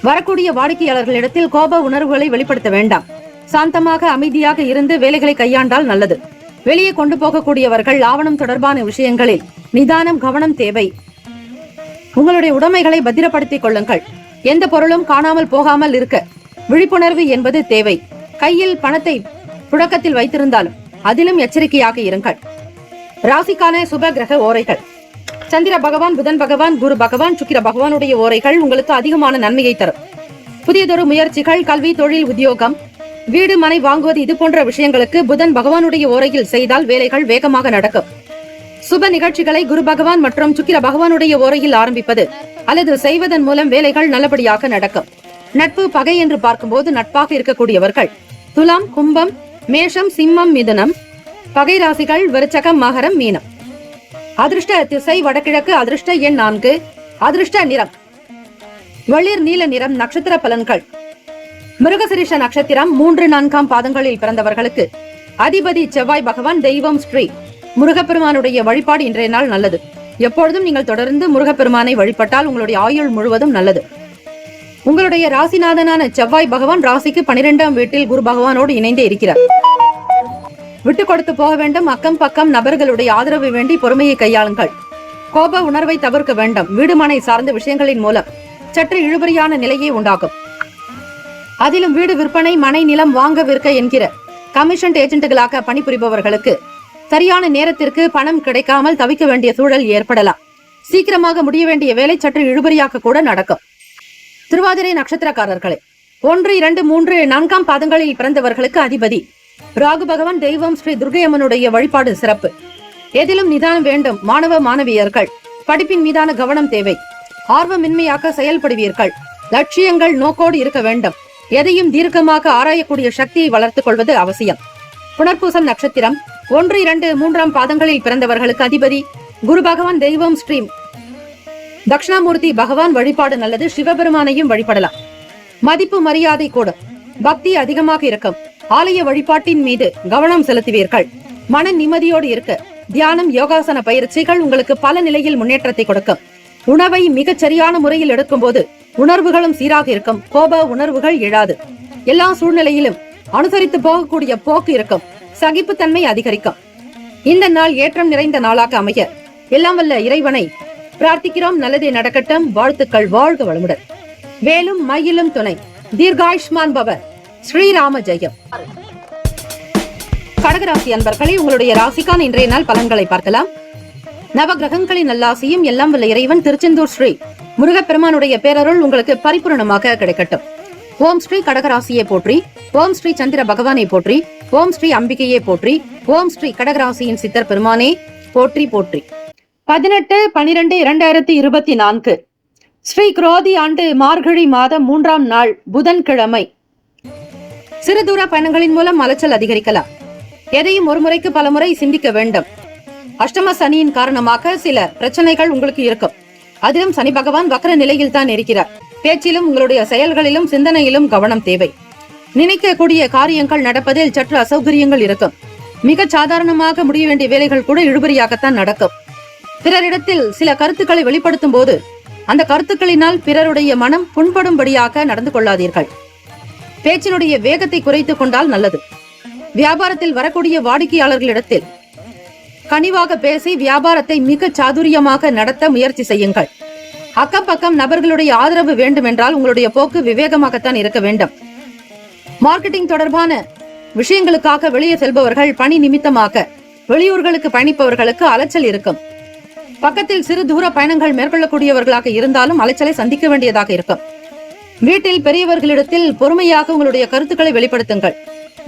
வரக்கூடிய வாடிக்கையாளர்களிடத்தில் கோப உணர்வுகளை வெளிப்படுத்த வேண்டாம். சாந்தமாக அமைதியாக இருந்து வேலைகளை கையாண்டால் நல்லது. வெளியே கொண்டு போகக்கூடியவர்கள் ஆவணம் தொடர்பான விஷயங்களில் நிதானம், கவனம் தேவை. உங்களுடைய உடைமைகளை பத்திரப்படுத்திக் கொள்ளுங்கள். எந்த பொருளும் காணாமல் போகாமல் இருக்க விழிப்புணர்வு என்பது தேவை. கையில் பணத்தை புழக்கத்தில் வைத்திருந்தாலும் அதிலும் எச்சரிக்கையாக இருங்கள். ராசிக்கான சுப கிரக ஓரைகள். சந்திர பகவான், புதன் பகவான், குரு பகவான், சுக்கிர பகவானுடைய ஓரைகள் உங்களுக்கு அதிகமான நன்மையை தரும். புதியதொரு முயற்சிகள், கல்வி, தொழில், உத்தியோகம், வீடு, மனை வாங்குவது இது போன்ற விஷயங்களுக்கு புதன் பகவானுடைய ஓரையில் செய்தால் வேலைகள் வேகமாக நடக்கும். சுப நிகழ்ச்சிகளை குரு பகவான் மற்றும் சுக்கிர பகவானுடைய ஓரையில் ஆரம்பிப்பது அல்லது செய்வதன் மூலம் வேலைகள் நல்லபடியாக நடக்கும். நட்பு, பகை என்று பார்க்கும்போது நட்பாக இருக்கக்கூடியவர்கள் துலாம், கும்பம், மேஷம், சிம்மம், மிதுனம். பகை ராசிகள் விருச்சகம், மகரம், மீனம். அதிர்ஷ்ட திசை வடகிழக்கு. அதிர்ஷ்ட எண் 4. அதிர்ஷ்ட நிறம் வெளிர் நீல நிறம். நட்சத்திர பலன்கள். மிருகசிரிஷ நட்சத்திரம் 3, 4 பாதங்களில் பிறந்தவர்களுக்கு அதிபதி செவ்வாய் பகவான். தெய்வம் ஸ்ரீ முருகப்பெருமானுடைய வழிபாடு இன்றைய நாள் நல்லது. எப்பொழுதும் நீங்கள் தொடர்ந்து முருகப்பெருமானை வழிபட்டால் உங்களுடைய ஆயுள் முழுவதும் நல்லது. உங்களுடைய ராசிநாதனான செவ்வாய் பகவான் ராசிக்கு 12ஆம் வீட்டில் குரு பகவானோடு இணைந்தே இருக்கிறார். விட்டு கொடுத்து போக வேண்டும். அக்கம் பக்கம் நபர்களுடைய ஆதரவு வேண்டி பொறுமையை கையாளுங்கள். கோப உணர்வை தவிர்க்க வேண்டும். வீடு மனை சார்ந்த விஷயங்களின் மூலம் சற்று இழுபறியான நிலையே உண்டாகும். அதிலும் வீடு விற்பனை, மனை, நிலம் வாங்க விற்க என்கிற கமிஷன் ஏஜென்ட்டுகளாக பணிபுரிபவர்களுக்கு சரியான நேரத்திற்கு பணம் கிடைக்காமல் தவிக்க வேண்டிய சூழல் ஏற்படலாம். சீக்கிரமாக முடிய வேண்டிய வேலை சற்று இழுபறியாக கூட நடக்கும். திருவாதிரை நட்சத்திரக்காரர்களே, 1, 2, 3, 4 பாதங்களில் பிறந்தவர்களுக்கு அதிபதி ராகு பகவான். தெய்வம் ஸ்ரீ துர்கையம்மனுடைய வழிபாடு சிறப்பு. எதிலும் நிதானம் வேண்டும். மாணவ மாணவியர்கள் படிப்பின் மீதான கவனம் தேவை. ஆர்வமின்மையாக செயல்படுவீர்கள். லட்சியங்கள் நோக்கோடு இருக்க வேண்டும். எதையும் தீர்க்கமாக ஆராயக்கூடிய சக்தியை வளர்த்துக் கொள்வது அவசியம். புனர்பூசம் நட்சத்திரம் 1, 2, 3 பாதங்களில் பிறந்தவர்களுக்கு அதிபதி குரு பகவான். தெய்வம் ஸ்ரீ தட்சிணாமூர்த்தி பகவான் வழிபாடு நல்லது. சிவபெருமானையும் வழிபடலாம். மதிப்பு மரியாதை கூடும். பக்தி அதிகமாக இருக்கும். ஆலய வழிபாட்டின் மீது கவனம் செலுத்துவீர்கள். மன நிம்மதியோடு இருக்க தியானம், யோகாசன பயிற்சிகள் உங்களுக்கு பல நிலையில் முன்னேற்றத்தை கொடுக்கும். உணவை மிகச் சரியான முறையில் எடுக்கும் போது உணர்வுகளும் சீராக இருக்கும். கோப உணர்வுகள் எழாது. எல்லா சூழ்நிலையிலும் அனுசரித்து போகக்கூடிய போக்கு இருக்கும். சகிப்புத்தன்மை அதிகரிக்கும். இந்த நாள் ஏற்றம் நிறைந்த நாளாக அமைய எல்லாம் வல்ல இறைவனை பிரார்த்திக்கிறோம். நல்லதே நடக்கட்டும். வாழ்த்துக்கள். வாழ்க வளமுடன். வேலும் மயிலும் துணை. தீர்காயுஷ்மான் பவ. ஸ்ரீராம ஜெயம். கடகராசி அன்பர்களே, உங்களுடைய ராசிக்கான இன்றைய நாள் பலன்களை பார்க்கலாம். நவ கிரகங்களின் நல்லாசியும் எல்லாம் வல்ல இறைவன் திருச்செந்தூர் ஸ்ரீ முருகப்பெருமானுடைய பேரருள் உங்களுக்கு பரிபூர்ணமாக கிடைக்கட்டும். ஓம் ஸ்ரீ கடகராசியை போற்றி. ஓம் ஸ்ரீ சந்திர பகவானை போற்றி. ஓம் ஸ்ரீ அம்பிகையை போற்றி. ஓம் ஸ்ரீ கடகராசியின் சித்தர் பெருமானே போற்றி போற்றி. 18/12/2024 ஸ்ரீ குரோதி ஆண்டு மார்கழி மாதம் 3ஆம் நாள் புதன்கிழமை. சிறு தூர பயணங்களின் மூலம் அலைச்சல் அதிகரிக்கலாம். எதையும் ஒரு முறைக்கு பல முறை சிந்திக்க வேண்டும். அஷ்டம சனியின் காரணமாக சில பிரச்சனைகள் உங்களுக்கு இருக்கும். அதிலும் சனி பகவான் வக்ர நிலையில் தான் இருக்கிறார். பேச்சிலும் உங்களுடைய செயல்களிலும் சிந்தனையிலும் கவனம் தேவை. நினைக்கக்கூடிய காரியங்கள் நடப்பதில் சற்று அசௌகரியங்கள் இருக்கும். மிக சாதாரணமாக முடிய வேண்டிய வேலைகள் கூட இழுபறியாகத்தான் நடக்கும். பிறரிடத்தில் சில கருத்துக்களை வெளிப்படுத்தும் போது அந்த கருத்துக்களினால் பிறருடைய மனம் புண்படும்படியாக நடந்து கொள்ளாதீர்கள். பேச்சினுடைய வேகத்தை குறைத்துக் கொண்டால் நல்லது. வியாபாரத்தில் வரக்கூடிய வாடிக்கையாளர்களிடத்தில் கனிவாக பேசி வியாபாரத்தை மிக சாதுரியமாக நடத்த முயற்சி செய்யுங்கள். அக்கம் பக்கம் நபர்களுடைய ஆதரவு வேண்டும் என்றால் உங்களுடைய போக்கு விவேகமாகத்தான் இருக்க வேண்டும். மார்க்கெட்டிங் தொடர்பான விஷயங்களுக்காக வெளியே செல்பவர்கள் பணி நிமித்தமாக வெளியூர்களுக்கு பயணிப்பவர்களுக்கு அலைச்சல் இருக்கும். பக்கத்தில் சிறு தூர பயணங்கள் மேற்கொள்ளக்கூடியவர்களாக இருந்தாலும் அலைச்சலை சந்திக்க வேண்டியதாக இருக்கும். வீட்டில் பெரியவர்களிடத்தில் பொறுமையாக உங்களுடைய கருத்துக்களை வெளிப்படுத்துங்கள்.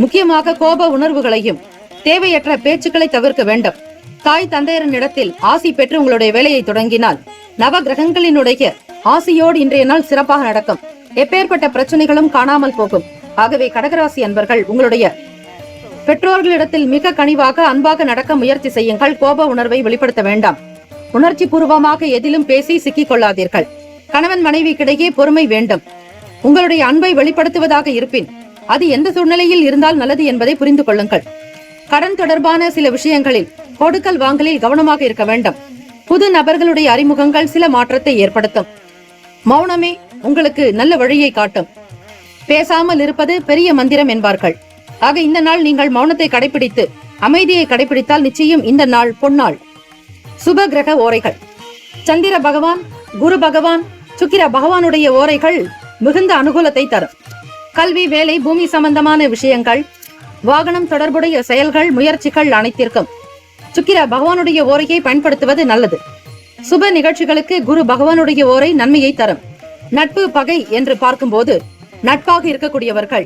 முக்கியமாக கோப உணர்வுகளையும் தேவையற்ற பேச்சுக்களை தவிர்க்க வேண்டும். தாய் தந்தையரினிடத்தில் ஆசி பெற்று உங்களுடைய வேலையை தொடங்கினால் நவ கிரகங்களினுடைய ஆசியோடு இன்றைய நாள் சிறப்பாக நடக்கும். எப்பேற்பட்ட பிரச்சனைகளும் காணாமல் போகும். ஆகவே கடகராசி அன்பர்கள் உங்களுடைய பெற்றோர்களிடத்தில் மிக கனிவாக அன்பாக நடக்க முயற்சி செய்யுங்கள். கோப உணர்வை வெளிப்படுத்த வேண்டாம். உணர்ச்சி பூர்வமாக எதிலும் பேசி சிக்கிக் கொள்ளாதீர்கள். கணவன் மனைவிக்கிடையே பொறுமை வேண்டும். உங்களுடைய அன்பை வெளிப்படுத்துவதாக இருப்பின் அது எந்த சூழ்நிலையில் இருந்தால் நல்லது என்பதை புரிந்து கொள்ளுங்கள். கடன் தொடர்பான சில விஷயங்களில் கொடுக்கல் வாங்கலில் கவனமாக இருக்க வேண்டும். புது நபர்களுடைய அறிமுகங்கள் சில மாற்றத்தை ஏற்படுத்தும். மௌனமே உங்களுக்கு நல்ல வழியை காட்டும். பேசாமல் இருப்பது பெரிய மந்திரம் என்பார்கள். ஆக இந்த நாள் நீங்கள் மௌனத்தை கடைபிடித்து அமைதியை கடைபிடித்தால் நிச்சயம் இந்த நாள் பொன்னாள். சுப கிரக ஓரைகள். சந்திர பகவான், குரு பகவான், சுக்கிர பகவானுடைய ஓரைகள் மிகுந்த அனுகூலத்தை தரும். கல்வி, வேலை, பூமி சம்பந்தமான விஷயங்கள், வாகனம் தொடர்புடைய செயல்கள், முயற்சிகள் அனைத்திற்கும் சுக்கிர பகவானுடைய ஓரையை பயன்படுத்துவது நல்லது. சுப நிகழ்ச்சிகளுக்கு குரு பகவானுடைய ஓரை நன்மையை தரும். நட்பு, பகை என்று பார்க்கும்போது நட்பாக இருக்கக்கூடியவர்கள்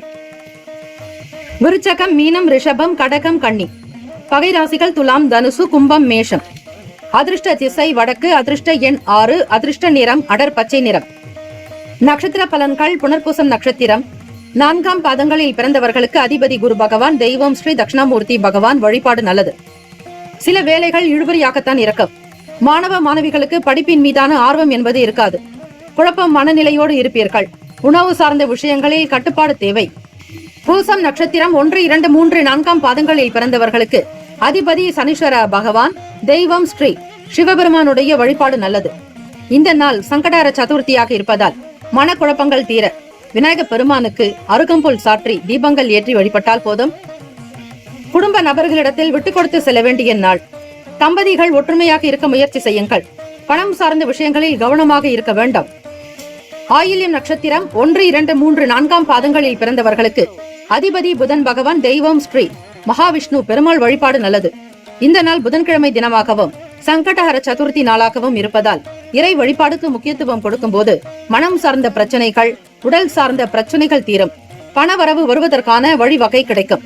விருச்சகம், மீனம், ரிஷபம், கடகம், கன்னி. பகை ராசிகள் துலாம், தனுசு, கும்பம், மேஷம். அதிர்ஷ்ட திசை வடக்கு. அதிர்ஷ்ட எண் 6. அதிர்ஷ்ட நிறம் அடர் பச்சை நிறம். நட்சத்திர பலன்கள். புனர்பூசம் நட்சத்திரம் 4ஆம் பாதங்களில் பிறந்தவர்களுக்கு அதிபதி குரு பகவான். தெய்வம் ஸ்ரீ தட்சிணாமூர்த்தி பகவான். வழிபாடு நல்லது. சில வேலைகள் இழுபறியாகத்தான் இருக்கும். மாணவ மாணவிகளுக்கு படிப்பின் மீதான ஆர்வம் என்பது இருக்காது. குழப்பம் மனநிலையோடு இருப்பீர்கள். உணவு சார்ந்த விஷயங்களில் கட்டுப்பாடு தேவை. பூசம் நட்சத்திரம் 1, 2, 3, 4ஆம் பாதங்களில் பிறந்தவர்களுக்கு அதிபதி சனீஸ்வர பகவான். தெய்வம் ஸ்ரீ சிவபெருமானுடைய வழிபாடு நல்லது. இந்த நாள் சங்கடார சதுர்த்தியாக இருப்பதால் மனக்குழப்பங்கள் தீர விநாயக பெருமானுக்கு அருகம்புல் சாற்றி தீபங்கள் ஏற்றி வழிபட்டால் போதும். குடும்ப நபர்களிடத்தில் விட்டுக் கொடுத்து செல்ல வேண்டிய நாள். தம்பதிகள் ஒற்றுமையாக இருக்க முயற்சி செய்யுங்கள். பணம் சார்ந்த விஷயங்களில் கவனமாக இருக்க வேண்டும். ஆயில்யம் நட்சத்திரம் 1, 2, 3, 4ஆம் பாதங்களில் பிறந்தவர்களுக்கு அதிபதி புதன் பகவான். தெய்வம் ஸ்ரீ மகாவிஷ்ணு பெருமாள். வழிபாடு நல்லது. இந்த நாள் புதன்கிழமை தினமாகவும் சங்கடஹர சதுர்த்தி நாளாகவும் இருப்பதால் இறை வழிபாடுக்கு முக்கியத்துவம் கொடுக்கும் போது மனம் சார்ந்த பிரச்சனைகள், உடல் சார்ந்த பிரச்சனைகள் தீரும். பணவரவு வருவதற்கான வழிவகை கிடைக்கும்.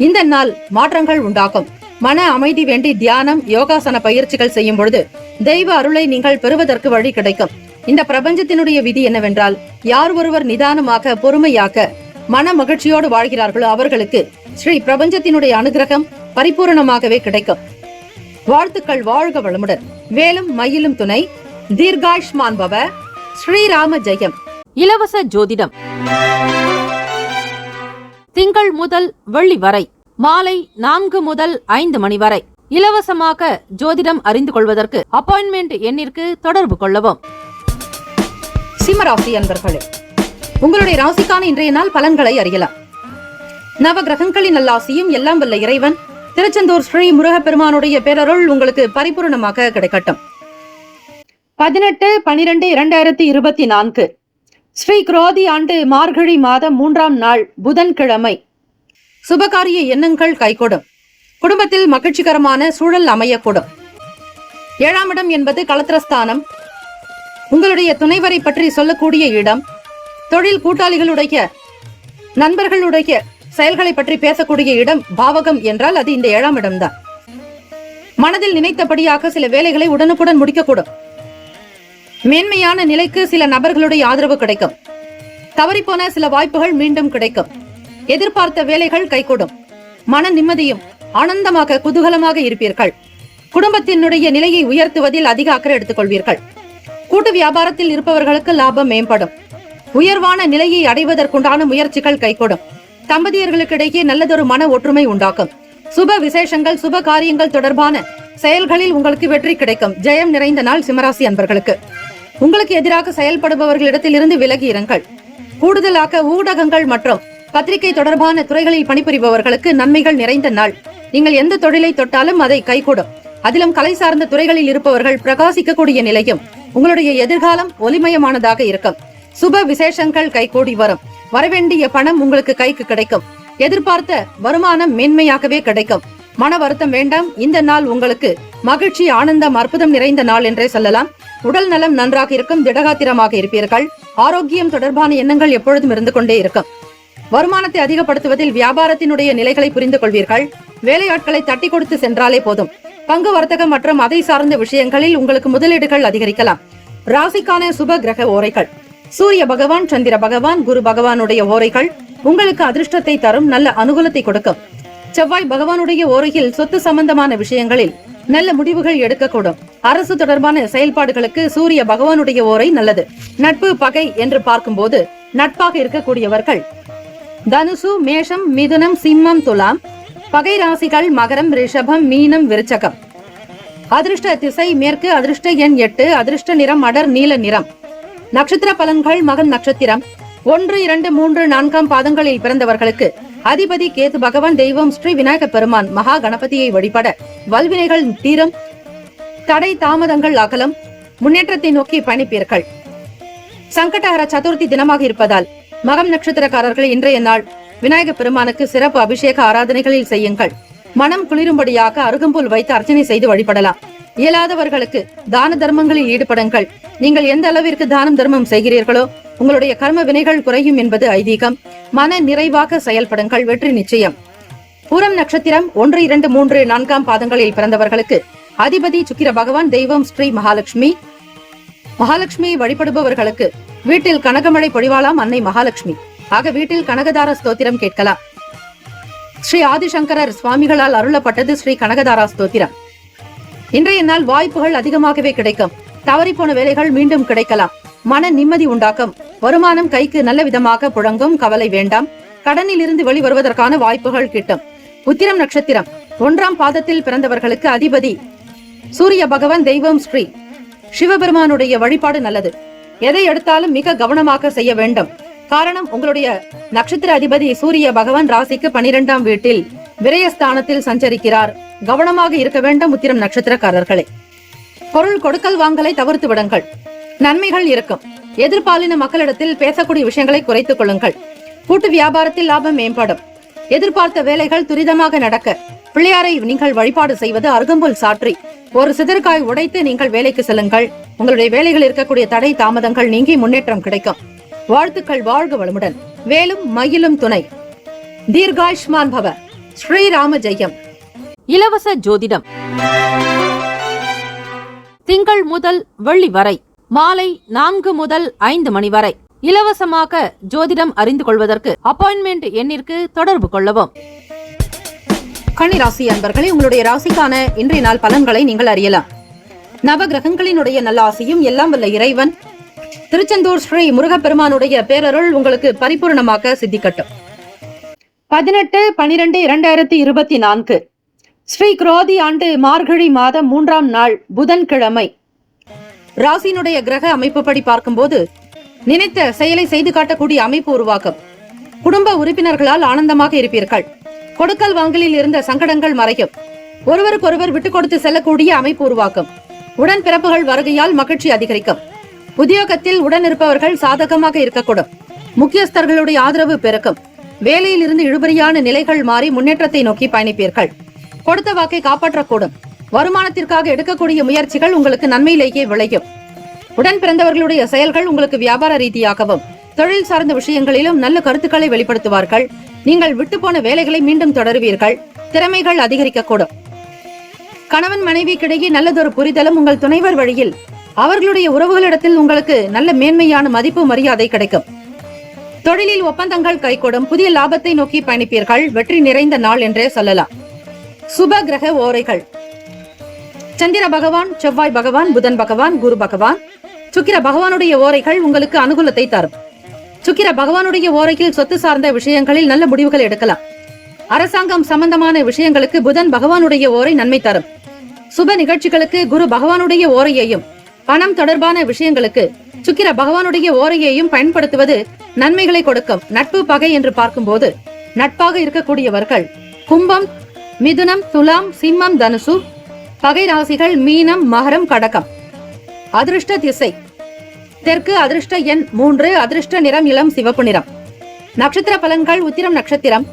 இந்த நாள் மாற்றங்கள் உண்டாகும். மன அமைதி வேண்டி தியானம், யோகாசன பயிற்சிகள் செய்யும் பொழுது தெய்வ அருளை நீங்கள் பெறுவதற்கு வழி கிடைக்கும். இந்த பிரபஞ்சத்தினுடைய விதி என்னவென்றால், யார் ஒருவர் நிதானமாக பொறுமையாக மன மகிழ்ச்சியோடு வாழ்கிறார்களோ அவர்களுக்கு ஸ்ரீ பிரபஞ்சத்தினுடைய அனுகிரகம் பரிபூரணமாகவே கிடைக்கும். வாழ்த்துக்கள். வாழ்க வளமுடன். வேலும் மயிலும் துணை. தீர்காயுஷ்மான் பவ. ஸ்ரீராம ஜெயம். இலவச ஜோதிடம் திங்கள் முதல் வெள்ளி வரை மாலை 4 முதல் 5 மணி வரை இலவசமாக ஜோதிடம் அறிந்து கொள்வதற்கு அப்பாயின்மெண்ட் எண்ணிற்கு தொடர்பு கொள்ளவும். சிம்மராசி அன்பர்களே, உங்களுடைய ராசிக்கான இன்றைய நாள் பலன்களை அறியலாம். நவ கிரகங்களின் நல்லாசியும் எல்லாம் வல்ல இறைவன் திருச்செந்தூர் ஸ்ரீ முருகப்பெருமானுடைய பேரருள் உங்களுக்கு பரிபூர்ணமாக கிடைக்கட்டும். 18/12/2024 ஸ்ரீ குரோதி ஆண்டு மார்கழி மாதம் 3ஆம் நாள் புதன்கிழமை. சுபகாரிய எண்ணங்கள் கைகூடும். குடும்பத்தில் மகிழ்ச்சிகரமான சூழல் அமையக்கூடும். 7ஆம் இடம் என்பது களத்திரஸ்தானம். உங்களுடைய துணைவரை பற்றி சொல்லக்கூடிய இடம். தொழில் கூட்டாளிகளுடைய நண்பர்களுடைய செயல்களை பற்றி பேசக்கூடிய இடம். பாவகம் என்றால் அது இந்த 7ஆம் இடம்தான். மனதில் நினைத்தபடியாக சில வேலைகளை உடனுக்குடன் முடிக்கக்கூடும். மேன்மையான நிலைக்கு சில நபர்களுடைய ஆதரவு கிடைக்கும். தவறிப்போன சில வாய்ப்புகள் மீண்டும் கிடைக்கும். எதிர்பார்த்த வேலைகள் கைகூடும். மன நிம்மதியும் ஆனந்தமாக குதூகலமாக இருப்பீர்கள். குடும்பத்தினுடைய நிலையை உயர்த்துவதில் அதிக அக்கறை எடுத்துக் கொள்வீர்கள். கூட்டு வியாபாரத்தில் இருப்பவர்களுக்கு லாபம் மேம்படும். உயர்வான நிலையை அடைவதற்குண்டான முயற்சிகள் கைகூடும். தம்பதியர்களுக்கிடையே நல்லதொரு மன ஒற்றுமை உண்டாக்கும். சுப விசேஷங்கள், சுப காரியங்கள் தொடர்பான செயல்களில் உங்களுக்கு வெற்றி கிடைக்கும். ஜெயம் நிறைந்த நாள் சிம்மராசி அன்பர்களுக்கு. உங்களுக்கு எதிராக செயல்படுபவர்களிடத்தில் இருந்து விலகி இருங்கள். கூடுதலாக ஊடகங்கள் மற்றும் பத்திரிகை தொடர்பான துறைகளில் பணிபுரிபவர்களுக்கு நன்மைகள் நிறைந்த நாள். நீங்கள் எந்த தொழிலை தொட்டாலும் அதை கைகூடும். அதிலும் கலை சார்ந்த துறைகளில் இருப்பவர்கள் பிரகாசிக்கக்கூடிய நிலையும் உங்களுடைய எதிர்காலம் ஒளிமயமானதாக இருக்கும். சுப விசேஷங்கள் கைகூடி வரும். வரவேண்டிய பணம் உங்களுக்கு கைக்கு கிடைக்கும். எதிர்பார்த்த வருமானம் மேன்மையாகவே கிடைக்கும். மன வருத்தம் வேண்டாம். இந்த நாள் உங்களுக்கு மகிழ்ச்சி, ஆனந்தம், அற்புதம் நிறைந்த நாள் என்றே சொல்லலாம். உடல் நலம் நன்றாக இருக்கும். திடகாத்திரமாக இருப்பீர்கள். ஆரோக்கியம் தொடர்பான எண்ணங்கள் எப்பொழுதும் இருந்து கொண்டே இருக்கும். வருமானத்தை அதிகப்படுத்துவதில் வியாபாரத்தினுடைய நிலைகளை புரிந்து கொள்வீர்கள். வேலையாட்களை தட்டி கொடுத்து சென்றாலே போதும். பங்கு வர்த்தகம் மற்றும் அதை சார்ந்த விஷயங்களில் உங்களுக்கு முதலீடுகள் அதிகரிக்கலாம். ராசிக்கான சுப கிரக ஓரைகள். சூரிய பகவான், சந்திர பகவான், குரு பகவானுடைய ஓரைகள் உங்களுக்கு அதிர்ஷ்டத்தை தரும், நல்ல அனுகூலத்தை கொடுக்கும். செவ்வாய் பகவானுடைய ஓரையில் சொத்து சம்பந்தமான விஷயங்களில் நல்ல முடிவுகள் எடுக்கக்கூடும். அரசு தொடர்பான செயல்பாடுகளுக்கு சூரிய பகவானுடைய ஓரை நல்லது. நட்பு, பகை என்று பார்க்கும்போது நட்பாக இருக்கக்கூடியவர்கள் தனுசு, மேஷம், மிதுனம், சிம்மம், துலாம். பகை ராசிகள் மகரம், ரிஷபம், மீனம், விருச்சகம். அதிர்ஷ்ட திசை மேற்கு. அதிர்ஷ்ட எண் 8. அதிர்ஷ்ட நிறம் அடர் நீல நிறம். நட்சத்திர பலன்கள். மகன் நட்சத்திரம் 1, 2, 3, 4 பாதங்களில் பிறந்தவர்களுக்கு அதிபதி கேது பகவான். தெய்வம் ஸ்ரீ விநாயக பெருமான். மகா கணபதியை வழிபட வல்வினைகள் தீரும், தடை தாமதங்கள் அகலம், முன்னேற்றத்தை நோக்கி பயணிப்பீர்கள். சங்கடஹர சதுர்த்தி தினமாக இருப்பதால் மகம் நட்சத்திரக்காரர்கள் இன்றைய நாள் விநாயக பெருமானுக்கு சிறப்பு அபிஷேக ஆராதனைகளில் செய்யுங்கள். மனம் குளிரும்படியாக அருகம்புல் வைத்து அர்ச்சனை செய்து வழிபடலாம். இயலாதவர்களுக்கு தான தர்மங்களில் ஈடுபடுங்கள். நீங்கள் எந்த அளவிற்கு தானம் தர்மம் செய்கிறீர்களோ உங்களுடைய கர்ம வினைகள் குறையும் என்பது ஐதீகம். மன நிறைவாக செயல்படுங்கள். வெற்றி நிச்சயம். பூரம் நட்சத்திரம் 1, 2, 3, 4 பாதங்களில் பிறந்தவர்களுக்கு அதிபதி சுக்கிர பகவான். தெய்வம் ஸ்ரீ மகாலட்சுமி. மகாலட்சுமியை வழிபடுபவர்களுக்கு வீட்டில் கனகமழை பொழிவாளாம் அன்னை மகாலட்சுமி. ஆக வீட்டில் கனகதார ஸ்தோத்திரம் கேட்கலாம். ஸ்ரீ ஆதிசங்கரர் சுவாமிகளால் அருளப்பட்டது ஸ்ரீ கனகதாரா ஸ்தோத்திரம். இன்றைய நாள் வாய்ப்புகள் அதிகமாகவே கிடைக்கும். தவறிப்போன வேலைகள் மீண்டும் கிடைக்கலாம். மன நிம்மதி உண்டாக்கும். வருமானம் கைக்கு நல்ல விதமாக புழங்கும். கவலை வேண்டாம். கடனில் இருந்து வெளிவருவதற்கான வாய்ப்புகள் கிட்டும். உத்திரம் நட்சத்திரம் 1 பாதத்தில் பிறந்தவர்களுக்கு அதிபதி சூரிய பகவான். தெய்வம் ஸ்ரீ சிவபெருமானுடைய வழிபாடு நல்லது. எதை எடுத்தாலும் மிக கவனமாக செய்ய வேண்டும். காரணம், உங்களுடைய நட்சத்திர அதிபதி சூரிய பகவான் ராசிக்கு 12ஆம் வீட்டில் விரயஸ்தானத்தில் சஞ்சரிக்கிறார். கவனமாக இருக்க வேண்டும் உத்திரம் நட்சத்திரக்காரர்களே. பொருள் கொடுக்கல் வாங்கலை தவிர்த்து விடுங்கள். நன்மைகள் இருக்கும். எதிர்பாலின மக்களிடத்தில் பேசக்கூடிய விஷயங்களை குறைத்துக் கொள்ளுங்கள். கூட்டு வியாபாரத்தில் லாபம் மேம்படும். எதிர்பார்த்த வேலைகள் துரிதமாக நடக்க பிள்ளையாரை நீங்கள் வழிபாடு செய்வது, அருகம்புல் சாற்றி ஒரு சிதற்காய் உடைத்து நீங்கள் வேலைக்கு செல்லுங்கள். உங்களுடைய வேலைகள் இருக்கக்கூடிய தடை தாமதங்கள் நீங்கி முன்னேற்றம் கிடைக்கும். வாழ்த்துக்கள். வாழ்க வளமுடன். வேலும் மயிலும் துணை. தீர்காயுஷ்மான் பவ. ஸ்ரீராம ஜெயம். இலவச ஜோதிடம் திங்கள் முதல் வெள்ளி வரை மாலை 4 முதல் 5 மணி வரை இலவசமாக ஜோதிடம் அறிந்து கொள்வதற்கு அப்பாயின்மெண்ட் எண்ணிற்கு தொடர்பு கொள்ளவும். கன்னி ராசி அன்பர்களே, உங்களுடைய ராசிக்கான இன்றைய நாள் பலன்களை நீங்கள் அறியலாம். நவ கிரகங்களினுடைய நல்ல ஆசையும் எல்லாம் வல்ல இறைவன் திருச்செந்தூர் ஸ்ரீ முருகப்பெருமானுடைய பேரருள் உங்களுக்கு பரிபூர்ணமாக சித்திக்கட்டும். 18/12/2024 ஸ்ரீ குரோதி ஆண்டு மார்கழி மாதம் 3ஆம் நாள் புதன்கிழமை. ராசியினுடைய கிரக அமைப்புப்படி பார்க்கும்போது நினைத்த செயலை செய்து காட்டக்கூடிய அமைப்பு உருவாக்கும். குடும்ப உறுப்பினர்களால் ஆனந்தமாக இருப்பீர்கள். கொடுக்கல் வாங்கலில் இருந்த சங்கடங்கள் மறையும். ஒருவருக்கொருவர் விட்டுக் கொடுத்து செல்லக்கூடிய அமைப்பு உருவாக்கும். உடன் பிறப்புகள் வருகையால் மகிழ்ச்சி அதிகரிக்கும். உத்தியோகத்தில் உடன் இருப்பவர்கள் சாதகமாக இருக்கக்கூடும். முக்கியஸ்தர்களுடைய ஆதரவு பெருக்கும். வேலையில் இருந்து இழுபறியான நிலைகள் மாறி முன்னேற்றத்தை நோக்கி பயணிப்பீர்கள். கொடுத்த வாக்கை காப்பாற்றக்கூடும். வருமானத்திற்காக எடுக்கக்கூடிய முயற்சிகள் உங்களுக்கு நன்மையிலேயே விளையும். உடன் பிறந்தவர்களுடைய செயல்கள் உங்களுக்கு வியாபார ரீதியாகவும் தொழில் சார்ந்த விஷயங்களிலும் நல்ல கருத்துக்களை வெளிப்படுத்துவார்கள். நீங்கள் விட்டு போன வேலைகளை மீண்டும் தொடருவீர்கள். திறமைகள் அதிகரிக்கக்கூடும். கணவன் மனைவிக்கிடையே நல்லதொரு புரிதலும் உங்கள் துணைவர் வழியில் அவர்களுடைய உறவுகளிடத்தில் உங்களுக்கு நல்ல மேன்மையான மதிப்பு மரியாதை கிடைக்கும். தொழிலில் ஒப்பந்தங்கள் கைகூடும். புதிய லாபத்தை நோக்கி பயணிப்பீர்கள். வெற்றி நிறைந்த நாள் என்றே சொல்லலாம். சுப கிரக ஓரைகள். சந்திர பகவான், செவ்வாய் பகவான், புதன் பகவான், குரு பகவான், சுக்கிர பகவானுடைய ஓரைகள் உங்களுக்கு அனுகூலத்தை தரும். சுக்கிர பகவானுடைய ஓரையில் சொத்து சார்ந்த விஷயங்களில் நல்ல முடிவுகள் எடுக்கலாம். அரசாங்கம் சம்பந்தமான விஷயங்களுக்கு புதன் பகவானுடைய ஓரை நன்மை தரும். சுப நிகழ்ச்சிகளுக்கு குரு பகவானுடைய ஓரையையும், பணம் தொடர்பான விஷயங்களுக்கு சுக்கிர பகவானுடைய ஓரையையும் பயன்படுத்துவது நன்மைகளை கொடுக்கும். நட்பு பகை என்று பார்க்கும்போது நட்பாக இருக்கக்கூடியவர்கள் கும்பம், மிதுனம், துலாம், சிம்மம், தனுசு. பகை ராசிகள் மீனம், மகரம், கடகம். அதிர்ஷ்ட திசை தெற்கு. அதிர்ஷ்ட எண் 3. அதிர்ஷ்ட நிறம் இளம் சிவப்பு நிறம். நட்சத்திர பலன்கள். உத்திரம் நட்சத்திரம்